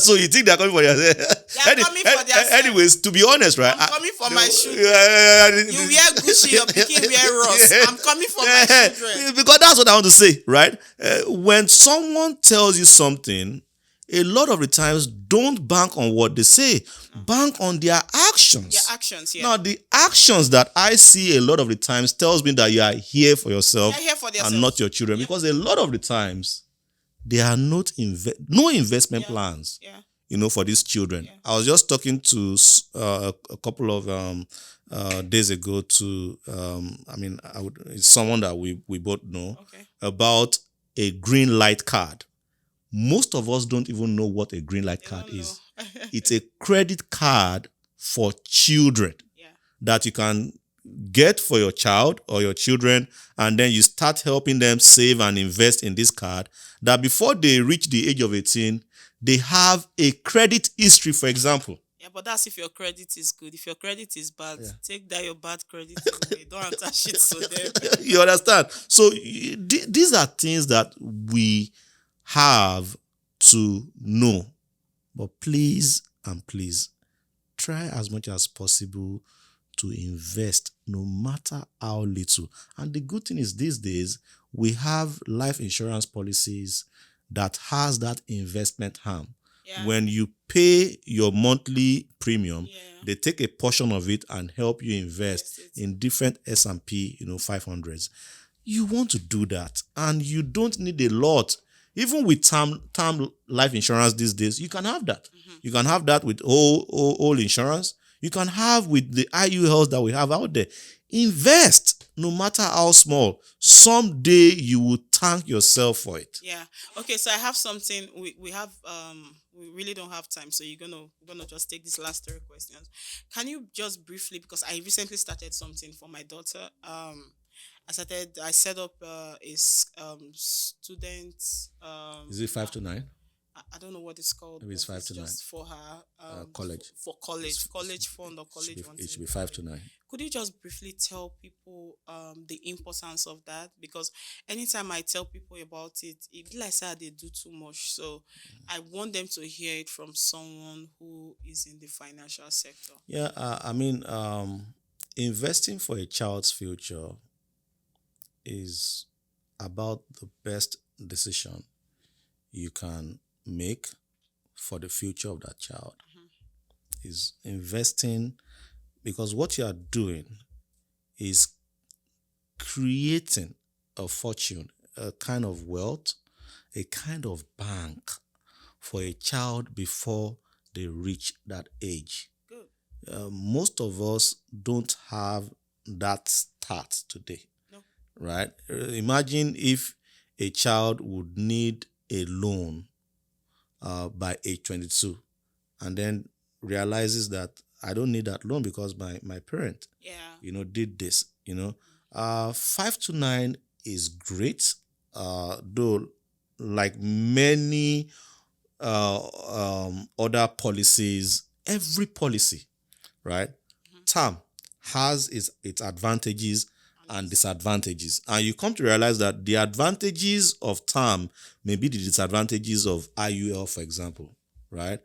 So you think they're coming for their They are coming for their self. Anyways, to be honest, right? I'm coming for my children. You You wear Gucci, your pikin wear Ross. I'm coming for my children. Because that's what I want to say, right? When someone tells you something, a lot of the times don't bank on what they say, bank on their actions. Your actions, yeah. Now, the actions that I see a lot of the times tells me that you are here for yourself You're here for yourself. and not your children. Yeah. Because a lot of the times, there are not no investment plans, Yeah. for these children. Yeah. I was just talking to a couple of days ago to, it's someone that we both know about a green light card. Most of us don't even know what a green light card is. It's a credit card for children that you can get for your child or your children, and then you start helping them save and invest in this card, that before they reach the age of 18, they have a credit history, for example. Yeah, but that's if your credit is good. If your credit is bad, take that your bad credit away. Don't attach it to them. You understand? So these are things that we have to know. But please and please, try as much as possible to invest, no matter how little. And the good thing is, these days, we have life insurance policies that has that investment arm. Yeah. When you pay your monthly premium, they take a portion of it and help you invest in different S&P, 500s. You want to do that, and you don't need a lot. Even with term life insurance these days, you can have that. Mm-hmm. You can have that with all insurance. You can have with the IULs that we have out there. Invest, no matter how small. Someday you will thank yourself for it. Yeah. Okay, so I have something. We have we really don't have time, so we're gonna just take these last 3 questions. Can you just briefly, because I recently started something for my daughter. I set up a student. Is it 5 to 9? I don't know what it's called. Maybe it's 5 to 9. Just for her college. For college fund or college fund. It should be 5 to 9. Could you just briefly tell people the importance of that? Because anytime I tell people about it, it like say they do too much. So I want them to hear it from someone who is in the financial sector. Yeah, investing for a child's future is about the best decision you can make for the future of that child. Mm-hmm. Is investing, because what you are doing is creating a fortune, a kind of wealth, a kind of bank for a child before they reach that age. Good. Most of us don't have that start today. No. Right? Imagine if a child would need a loan by age 22 and then realizes that I don't need that loan because my parent did this. 5 to 9 is great, though like many other policies, every policy, right, term has its advantages and disadvantages. And you come to realize that the advantages of term may be the disadvantages of IUL, for example, right?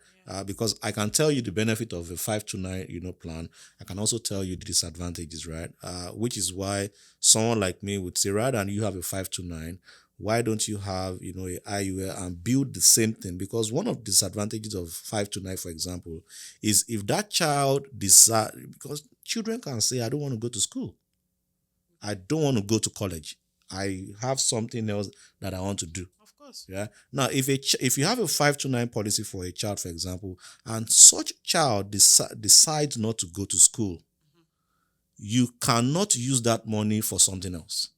Because I can tell you the benefit of a 5 to 9, plan. I can also tell you the disadvantages, right? Which is why someone like me would say, rather than you have a 5 to 9, why don't you have, a IUL and build the same thing? Because one of the disadvantages of 5 to 9, for example, is if that child decides, because children can say, I don't want to go to school. I don't want to go to college. I have something else that I want to do. Of course. Yeah. Now, if you have a 5 to 9 policy for a child, for example, and such child decides not to go to school, you cannot use that money for something else.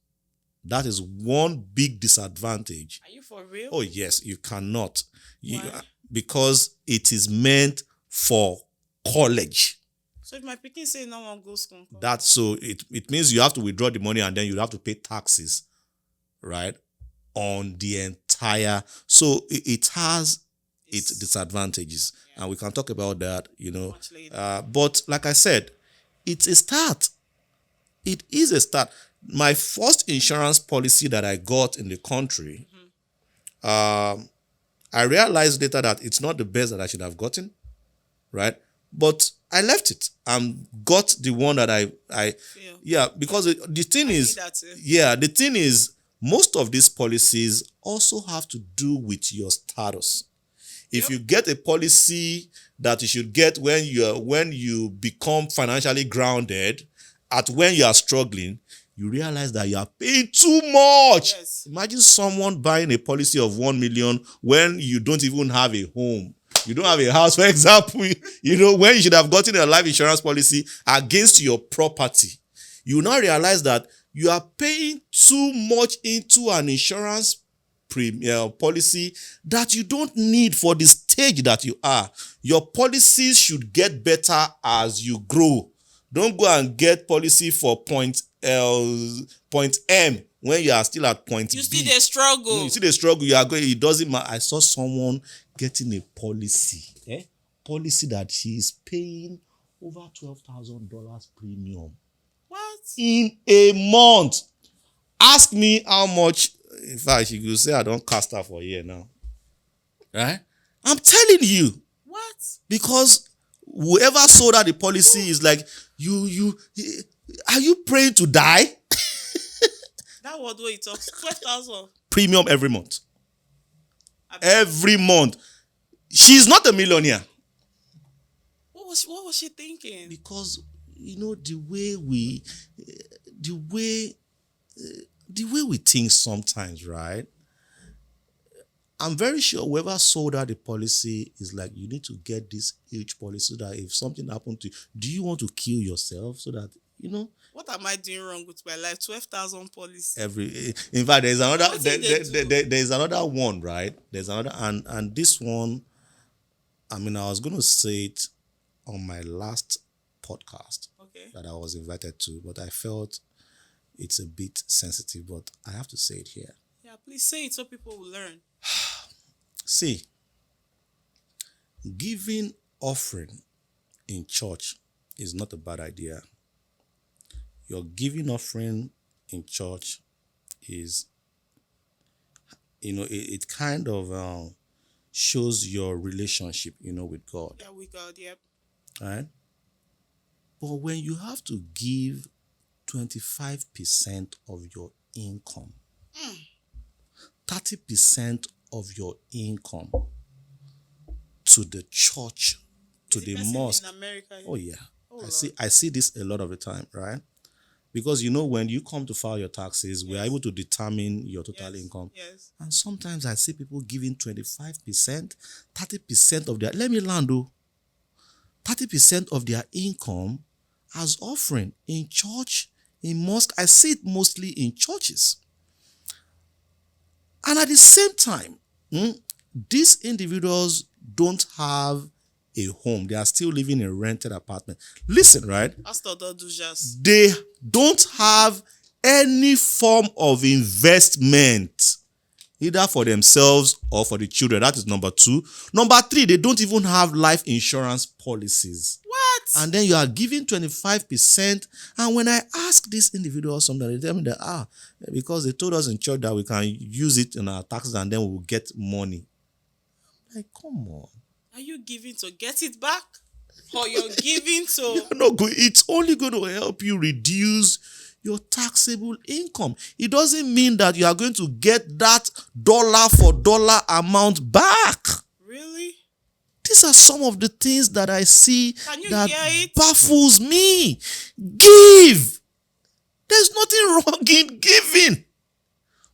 That is one big disadvantage. Are you for real? Oh, yes, you cannot. Why? Because it is meant for college. So if my pikin say no one go school, That's so it means you have to withdraw the money and then you have to pay taxes, right, on the entire. So it has its disadvantages, and we can talk about that, much later. But like I said, it's a start. it is a start. My first insurance policy that I got in the country, I realized later that it's not the best that I should have gotten, right? But I left it and got the one that because the thing is, the thing is, most of these policies also have to do with your status. If you get a policy that you should get when you become financially grounded, at when you are struggling, you realize that you are paying too much. Yes. Imagine someone buying a policy of 1 million when you don't even have a home. You don't have a house, for example. When you should have gotten a life insurance policy against your property. You now realize that you are paying too much into an insurance policy that you don't need for the stage that you are. Your policies should get better as you grow. Don't go and get policy for point M when you are still at point B. You see the struggle. You see the struggle. You are going. It doesn't matter. I saw someone getting a policy. Policy that she is paying over $12,000 premium. What? In a month. Ask me how much. In fact, she could say I don't cast her for a year now. Right? I'm telling you. What? Because whoever sold her the policy is like, are you praying to die? That word where it talks 12,000 premium every month. Every month. She's not a millionaire. What was she thinking? Because the way we think sometimes, right? I'm very sure whoever sold her the policy is like, you need to get this huge policy so that if something happened to you, do you want to kill yourself so that, What am I doing wrong with my life? 12,000 policy. In fact, there's another. There's another one, right? There's another, and this one. I mean, I was going to say it on my last podcast that I was invited to, but I felt it's a bit sensitive. But I have to say it here. Yeah, please say it so people will learn. See, giving offering in church is not a bad idea. Your giving offering in church is, it kind of shows your relationship, with God. Yeah, with God, yep. Right? But when you have to give 25% of your income, 30% of your income to the church, to the mosque. In America, oh yeah. I see this a lot of the time, right? Because when you come to file your taxes, we are able to determine your total income. Yes. And sometimes I see people giving 25%, 30% of their 30% of their income as offering in church, in mosque. I see it mostly in churches. And at the same time, these individuals don't have a home. They are still living in a rented apartment. Listen, right? They don't have any form of investment, either for themselves or for the children. That is number 2. Number 3, they don't even have life insurance policies. What? And then you are giving 25%. And when I ask these individuals something, they tell me that, because they told us in church that we can use it in our taxes and then we will get money. Like, come on. Are you giving to get it back? Or you're giving to... You're not good. It's only going to help you reduce your taxable income. It doesn't mean that you are going to get that dollar for dollar amount back. Really? These are some of the things that I see that baffles me. Give. There's nothing wrong in giving.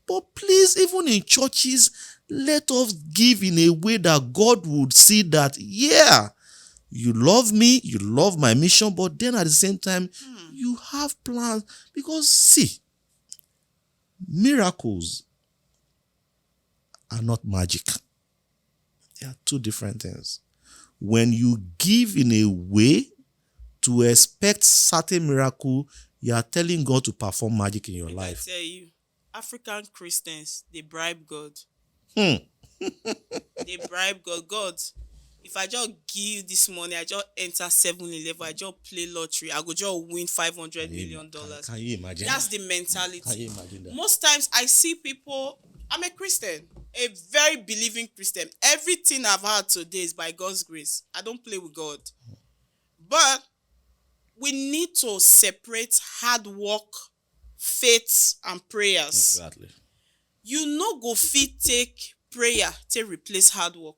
But please, even in churches, let us give in a way that God would see that, you love me, you love my mission, but then at the same time, you have plans. Because see, miracles are not magic. They are two different things. When you give in a way to expect certain miracle, you are telling God to perform magic in your life. I tell you, African Christians, they bribe God. They bribe God. God, if I just give this money, I just enter 7-Eleven, I just play lottery, I go just win $500 million. Can you imagine? That's the Can mentality. you imagine that? Most times I see people, I'm a Christian, a very believing Christian. Everything I've had today is by God's grace. I don't play with God. But we need to separate hard work, faith, and prayers. Exactly. You no go fit take prayer to replace hard work.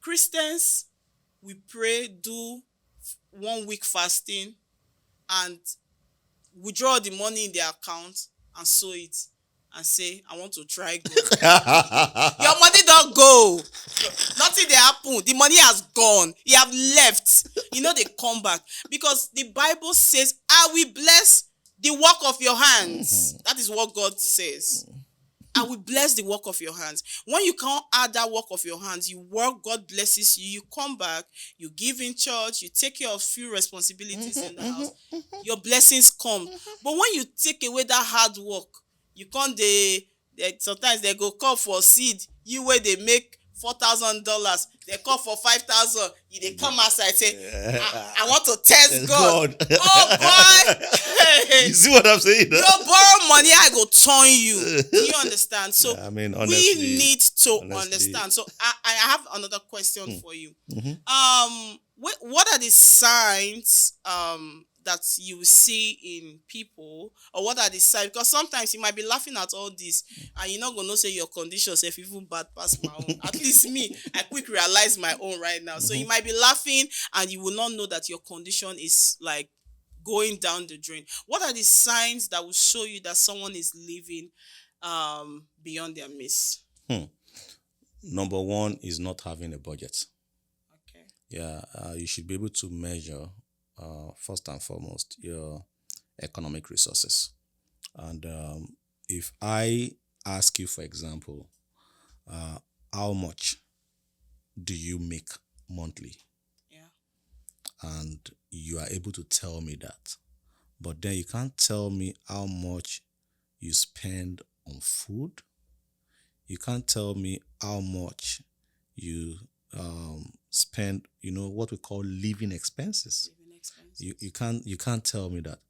Christians, we pray, do 1 week fasting, and withdraw the money in their account and sow it and say, I want to try God. Your money don't go. Nothing they happen. The money has gone. You have left. They come back. Because the Bible says, I will bless the work of your hands. That is what God says. I will bless the work of your hands. When you can't add that work of your hands, you work, God blesses you, you come back, you give in church, you take care of few responsibilities in the house, your blessings come. But when you take away that hard work, you can't, sometimes they go call for seed, you where they make $4,000, they call for 5,000, they come outside say, I want to test God. Oh boy! You see what I'm saying? You borrow money, I go turn you. Do you understand? So honestly, we need to understand. So I have another question for you. What are the signs that you see in people, or what are the signs? Because sometimes you might be laughing at all this, and you're not gonna say your conditions if even bad past my own. At least me, I quick realize my own right now. So you might be laughing, and you will not know that your condition is like going down the drain. What are the signs that will show you that someone is living beyond their means? Number one is not having a budget. Okay. Yeah, you should be able to measure, first and foremost, your economic resources. And if I ask you, for example, how much do you make monthly? Yeah. And you are able to tell me that, but then you can't tell me how much you spend on food. You can't tell me how much you spend, what we call living expenses. You can't tell me that.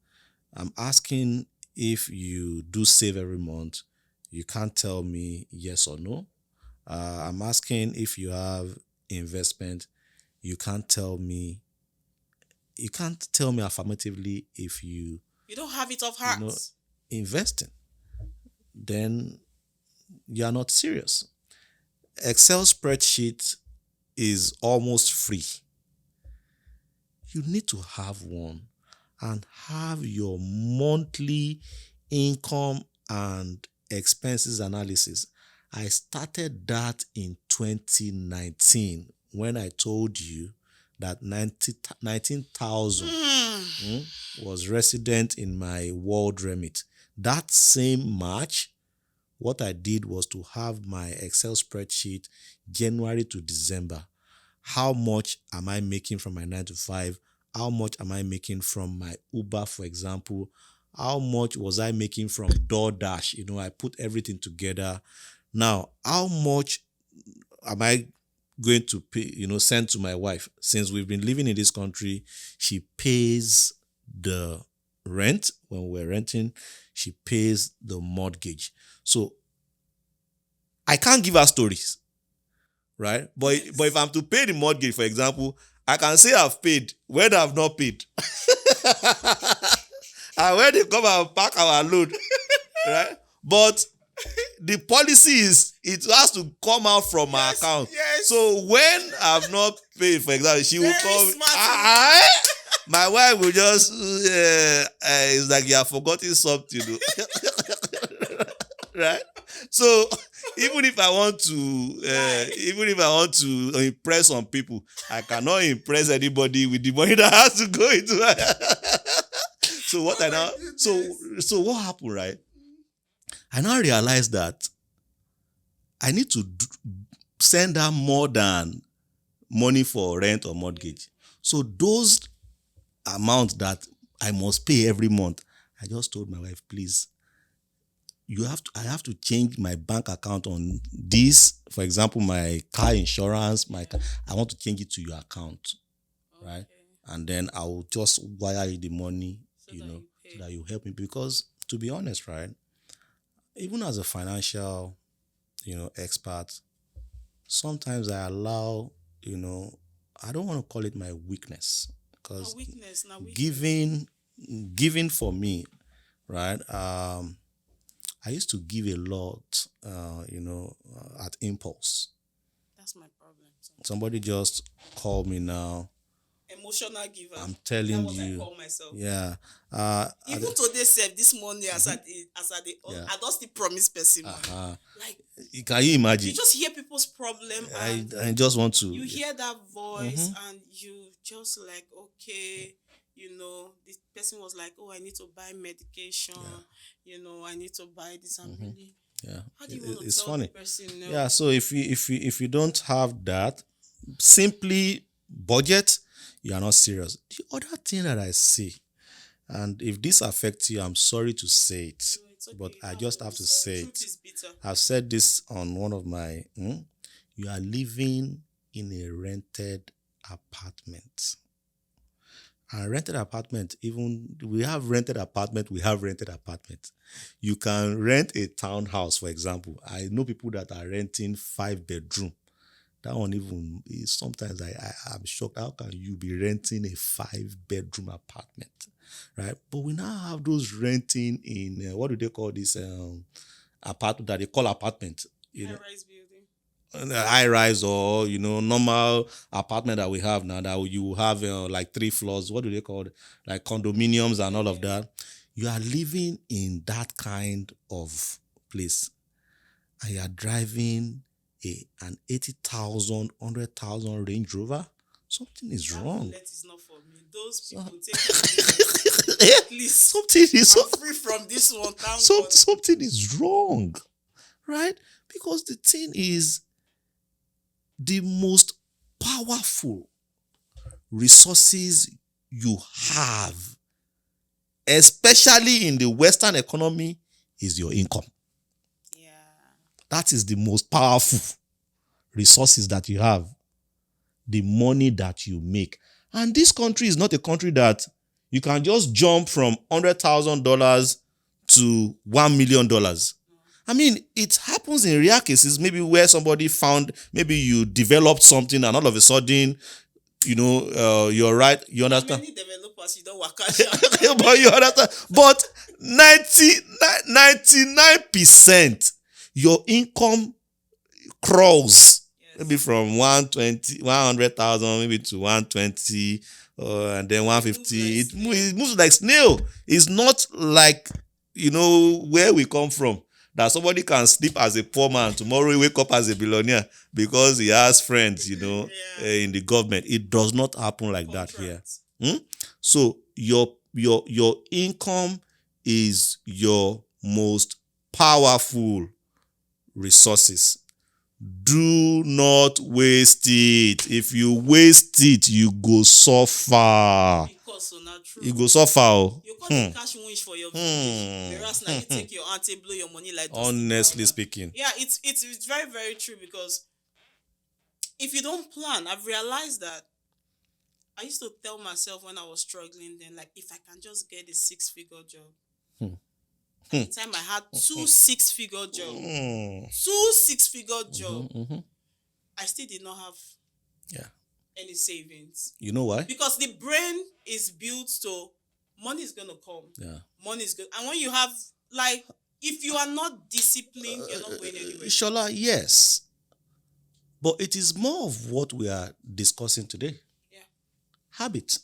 I'm asking if you do save every month. You can't tell me yes or no. I'm asking if you have investment. You can't tell me affirmatively if you don't have it off heart. Investing. Then you are not serious. Excel spreadsheet is almost free. You need to have one and have your monthly income and expenses analysis. I started that in 2019 when I told you that 19,000 was resident in my world remit. That same March, what I did was to have my Excel spreadsheet January to December. How much am I making from my 9 to 5? How much am I making from my Uber, for example? How much was I making from DoorDash? I put everything together. Now, how much am I going to pay, send to my wife? Since we've been living in this country, she pays the rent when we're renting. She pays the mortgage. So I can't give her stories, right? But if I'm to pay the mortgage, for example, I can say I've paid when I've not paid. And when they come and pack our load, right? But the policy is it has to come out from my account. Yes. So when I've not paid, for example, she will come. My wife will just it's like you have forgotten something, right? So even if I want to impress some people, I cannot impress anybody with the money that has to go into So what so what happened, right? I now realize that I need to send her more than money for rent or mortgage. So those amounts that I must pay every month, I just told my wife, please, I have to change my bank account on this. For example, my car insurance, I want to change it to your account, right? And then I will just wire you the money, so that you help me. Because to be honest, right, even as a financial, expert, sometimes I allow, I don't want to call it my weakness, because giving for me, right? I used to give a lot, at impulse. That's my problem. Somebody just called me now. Emotional giver. I'm telling That's what you. I call myself. Yeah. Even today, this morning, as I don't still promise person. Like, can you imagine? you just hear people's problem, and I just want to. you hear that voice, and you just like, okay, this person was like, oh, I need to buy medication, I need to buy this. I'm really. Yeah. How do you want to it's tell funny. the person no? Yeah. So if you don't have that, simply budget, you are not serious. The other thing that I see, and if this affects you, I'm sorry to say it, It's okay, but you I don't just to have be to sorry. say Truth it. is bitter. I've said this on one of my. You are living in a rented apartment. And rented apartment, we have rented apartment. You can rent a townhouse, for example. I know people that are renting 5-bedroom. That one even is sometimes I'm shocked. How can you be renting a 5-bedroom apartment, right? But we now have those renting in what do they call this apartment that they call apartment? High-rise building. High rise, or normal apartment that we have now, that you have like 3 floors. What do they call it? Like condominiums and all of that. You are living in that kind of place, and you are driving an 80,000, 100,000 Range Rover. Something is wrong. That is not for me. Those people take please. Something is I'm free from this one. Something is wrong, right? Because the thing is, the most powerful resources you have, especially in the Western economy, is your income. Yeah. That is the most powerful resources that you have. The money that you make. And this country is not a country that you can just jump from $100,000 to $1 million. I mean, it happens in rare cases, maybe where somebody maybe you developed something and all of a sudden, you're right. You understand? Many developers, you don't work out. But you understand? But 99%, your income crawls. Yes. Maybe from 100,000 maybe to 120, and then 150. It moves like snail. It's not like, where we come from. That somebody can sleep as a poor man, tomorrow he wake up as a billionaire because he has friends, in the government. It does not happen like that here. So your income is your most powerful resources. Do not waste it. If you waste it, you go suffer. You go suffer. You can't cash wish for your village. Whereas now you take your auntie, blow your money like this. Honestly speaking. Yeah, it's very, very true, because if you don't plan, I've realized that I used to tell myself when I was struggling then, like, if I can just get a 6-figure job. At the time I had 2 6-figure jobs. 2 6-figure jobs. I still did not have any savings. You know why? Because the brain is built to money is gonna come. Yeah. Money is good. And when you have, like, if you are not disciplined, you're not going anywhere. Shola, yes. But it is more of what we are discussing today. Yeah. Habit.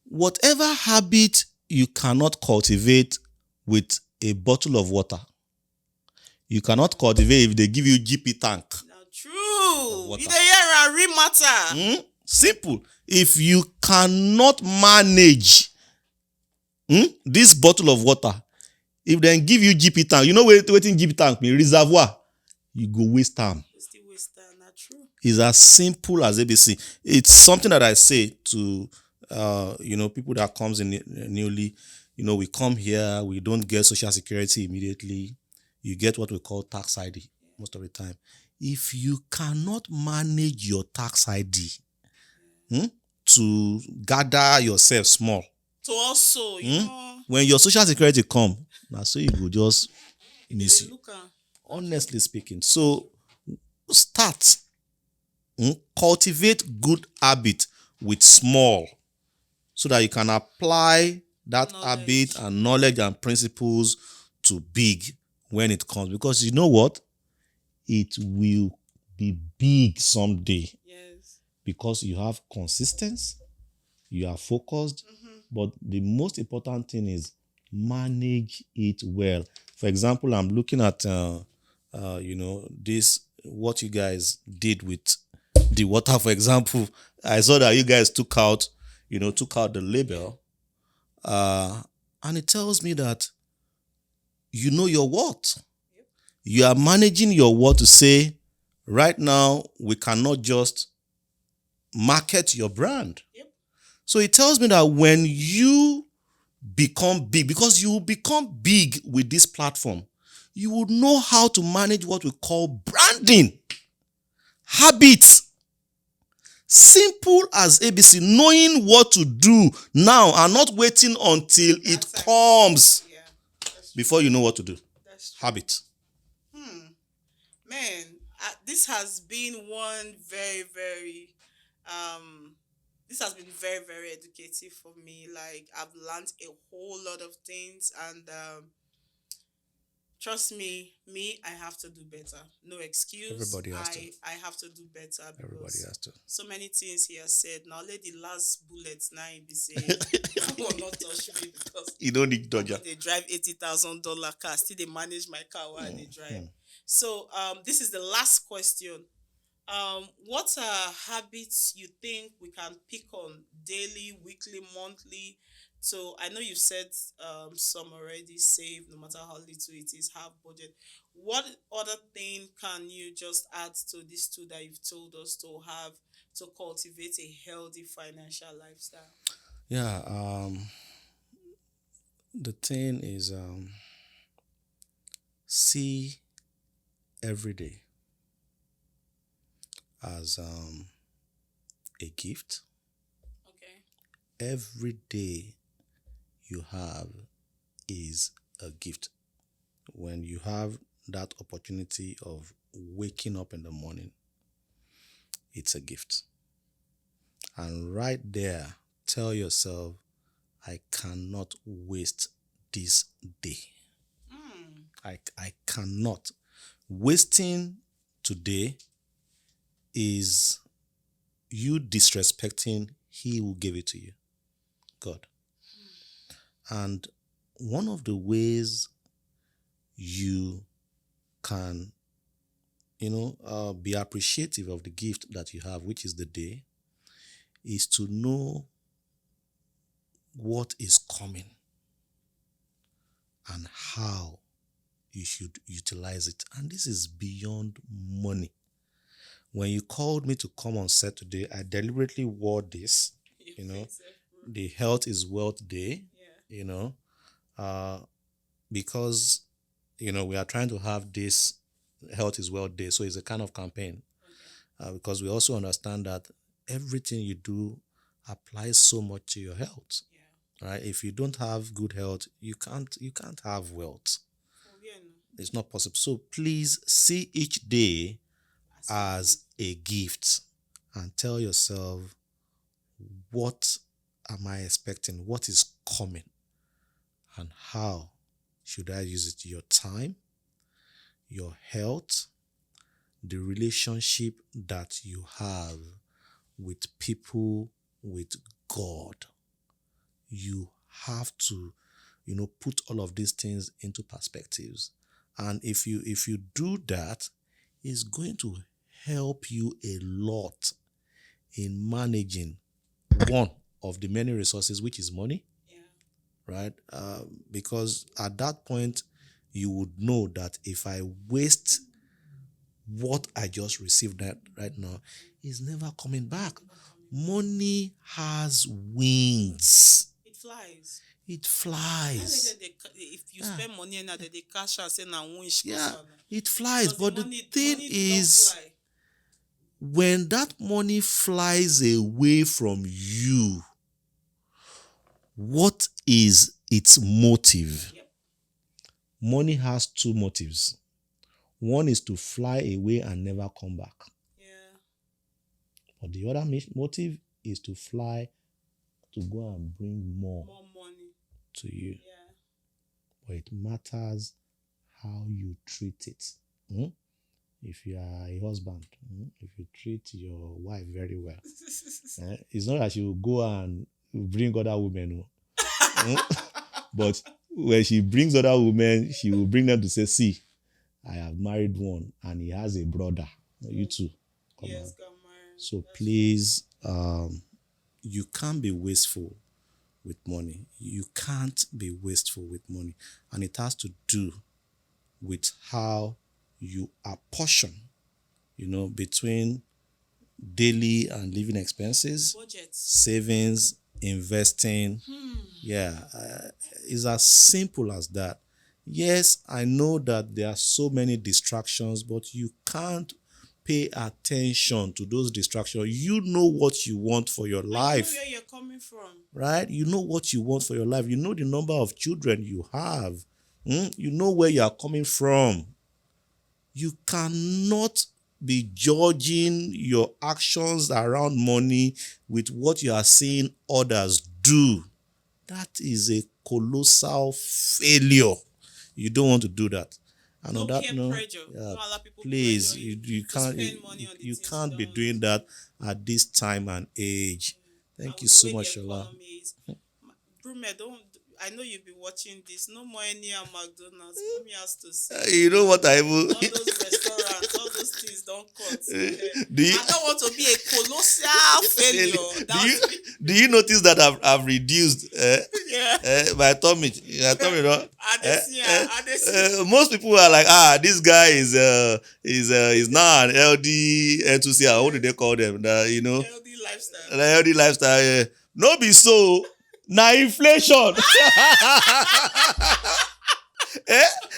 Whatever habit you cannot cultivate with a bottle of water, you cannot cultivate if they give you GP tank. Now, true. You hear a real matter. Simple. If you cannot manage this bottle of water, if they give you GP tank, you know what GP tank mean? Reservoir. You go waste time. Still waste time. Not true. It's as simple as ABC. It's something that I say to people that comes in newly. we come here, we don't get social security immediately. You get what we call tax ID most of the time. If you cannot manage your tax ID to gather yourself small, To also, when your social security come, now so you go just miss you. look at Honestly speaking. So start. Cultivate good habit with small so that you can apply that habit and knowledge and principles to big when it comes. Because you know what? It will be big someday. Yes. Because you have consistency, you are focused, but the most important thing is manage it well. For example, I'm looking at this what you guys did with the water. For example, I saw that you guys took out the label, and it tells me that you know your worth. You are managing your worth to say, right now we cannot just market your brand. So it tells me that when you become big, because you will become big with this platform, you will know how to manage what we call branding habits. Simple as ABC, knowing what to do now and not waiting until it comes before you know what to do. Habit. Man, this has been one very, very this has been very, very educative for me. Like, I've learned a whole lot of things, and trust me, I have to do better. No excuse. Everybody has to. I have to do better, Everybody because has to. so many things he has said. Now let the last bullet now be saying will not touch me, because You don't need dodger. they drive $80,000 car, still they manage my car while they drive. So this is the last question. What are habits you think we can pick on daily, weekly, monthly? So I know you said some already: save no matter how little it is, have budget. What other thing can you just add to these two that you've told us to have to cultivate a healthy financial lifestyle? Yeah, the thing is, see every day as a gift. Okay. Every day you have is a gift. When you have that opportunity of waking up in the morning, it's a gift. And right there, tell yourself, I cannot waste this day. I cannot. Wasting today is you disrespecting He who gave it to you, God. And one of the ways you can, be appreciative of the gift that you have, which is the day, is to know what is coming and how you should utilize it. And this is beyond money. When you called me to come on set today, I deliberately wore this, the Health is Wealth Day, because, we are trying to have this Health is Wealth Day. So it's a kind of campaign, because we also understand that everything you do applies so much to your health. Right? If you don't have good health, you can't have wealth. It's not possible. So please see each day as a gift and tell yourself, what am I expecting? What is coming? And how should I use it? Your time, your health, the relationship that you have with people, with God. You have to, put all of these things into perspectives. And if you do that, it's going to help you a lot in managing one of the many resources, which is money. Right? Because at that point, you would know that if I waste what I just received right now, it's never coming back. Money has wings. It flies. it flies. If you spend money and they cash out, say na wish. Yeah, it flies. But the money thing don't is, fly. when that money flies away from you, what is its motive? Yep. Money has two motives. One is to fly away and never come back. Yeah. But the other motive is to fly to go and bring more money to you. Yeah. But it matters how you treat it. If you are a husband, if you treat your wife very well, it's not that she will go and bring other women. But when she brings other women, she will bring them to say, see, I have married one and he has a brother. You too. Come on. Got married. So please, you can't be wasteful with money. You can't be wasteful with money. And it has to do with how you apportion, between daily and living expenses, Budgets, savings, investing. Yeah, it's as simple as that. Yes, I know that there are so many distractions, but you can't pay attention to those distractions. You know what you want for your life. You know where you're coming from. Right? You know what you want for your life. You know the number of children you have. You know where you are coming from. You cannot be judging your actions around money with what you are seeing others do. That is a colossal failure. You don't want to do that. And No on that peer note, pressure. Don't allow people please, pressure you to can't spend money on the you things can't you be don't doing that at this time and age. Thank And you with so the way much, the Shola. economy is. Brume, I know you'll be watching this. No more any McDonald's. Mommy has to say. You know what I All will. those restaurants, all those things don't cut. Do you- I don't want to be a colossal failure. Do you notice that I've reduced Yeah. my tummy? My tummy, no? Adesia. Most people are like, this guy is now an LD enthusiast. What do they call them? Healthy lifestyle. The healthy lifestyle. No be so. Now inflation.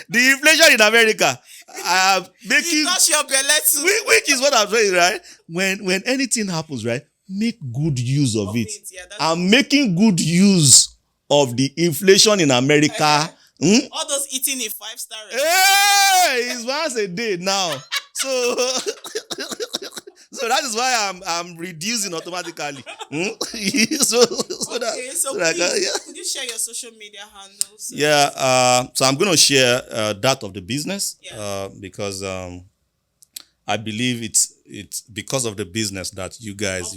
The inflation in America. I am making. Touch your belly too. Which is what I'm saying, right? When anything happens, right, make good use of it. Yeah, I'm making good use of the inflation in America. All those eating in 5-star restaurants. Hey, it's once a day now. So that is why I'm reducing automatically. So Could you share your social media handles? So I'm going to share that of the business because I believe it's because of the business that you guys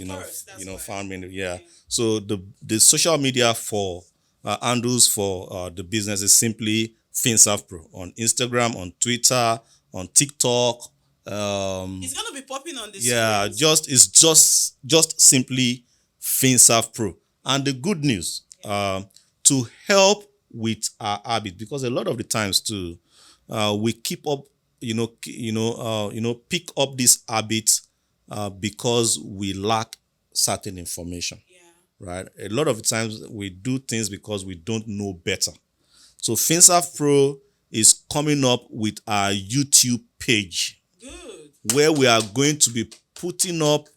found me. Yeah. So the social media for handles for the business is simply FinServPro on Instagram, on Twitter, on TikTok. It's gonna be popping on the screen. It's just simply FinServPro. And the good news, to help with our habit, because a lot of the times too, we keep up, pick up this habit because we lack certain information. Right? A lot of the times we do things because we don't know better. So FinServPro is coming up with our YouTube page. Good. Where we are going to be putting up,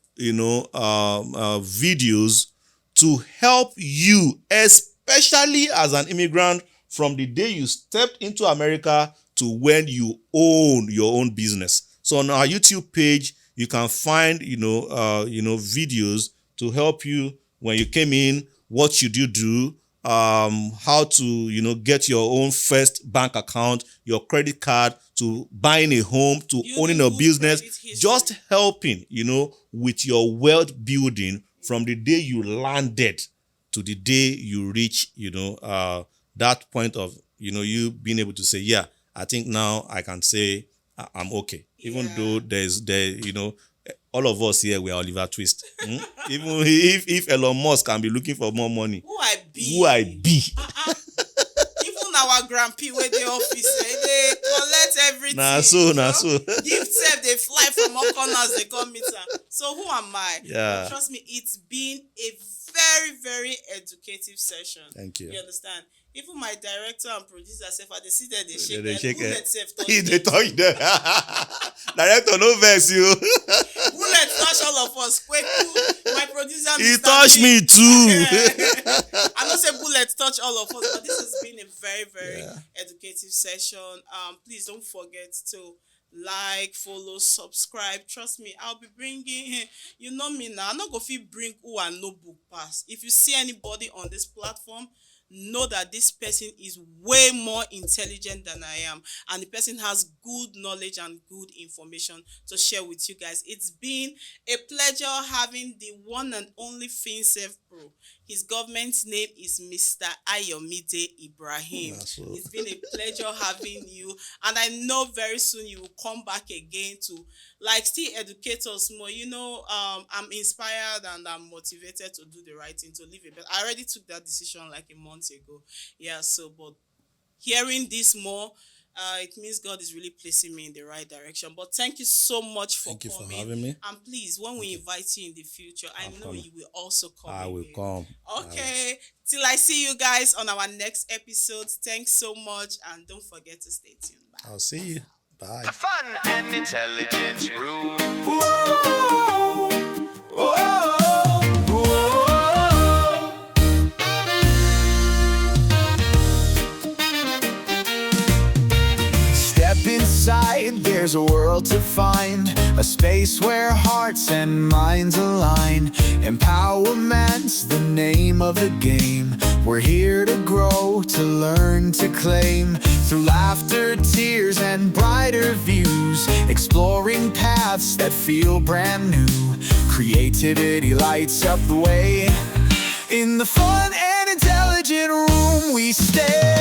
videos to help you, especially as an immigrant, from the day you stepped into America to when you own your own business. So on our YouTube page, you can find, videos to help you when you came in, what should you do, how to, get your own first bank account, your credit card, to buying a home, to owning a business, just helping, with your wealth building from the day you landed to the day you reach, that point of, you being able to say, yeah, I think now I can say I'm okay. Even though all of us here, we are Oliver Twist. Even if Elon Musk can be looking for more money. Who I be? Even our grandpa where the office, they collect everything. Nah, so. Give itself, they fly from all corners, they come meet her. So who am I? Yeah. But trust me, it's been a very, very educative session. Thank you. You understand? Even my director and producer said, they sit there, they shake They their shake bullet it. safe touch They them. touch them. Director, no vex you. Bullet touch all of us. Kweku, my producer, He Mr. touched B. me too. I don't say bullets touch all of us, but this has been a very, very educative session. Please don't forget to like, follow, subscribe. Trust me, I'll be bringing. You know me now. I'm not gonna feel bring who and no book pass. If you see anybody on this platform, know that this person is way more intelligent than I am, and the person has good knowledge and good information to share with you guys. It's been a pleasure having the one and only FinSafe Pro. His government's name is Mr. Ayomide Ibrahim. It's been a pleasure having you, and I know very soon you will come back again to still educate us more. You know, I'm inspired and I'm motivated to do the right thing, to live it. But I already took that decision like a month ago. Yeah, so but hearing this more, it means God is really placing me in the right direction. But thank you so much for coming. Thank you for having me. And please, when we invite you in the future, I know you will also come. I will come. Okay. Till I see you guys on our next episode. Thanks so much, and don't forget to stay tuned. Bye. I'll see you. Bye. Fun and intelligence room. Step inside, there's a world to find, a space where hearts and minds align. Empowerment's the name of the game. We're here to grow, to learn, to claim. Through laughter, tears, and brighter views, exploring paths that feel brand new. Creativity lights up the way. In the fun and intelligent room we stay.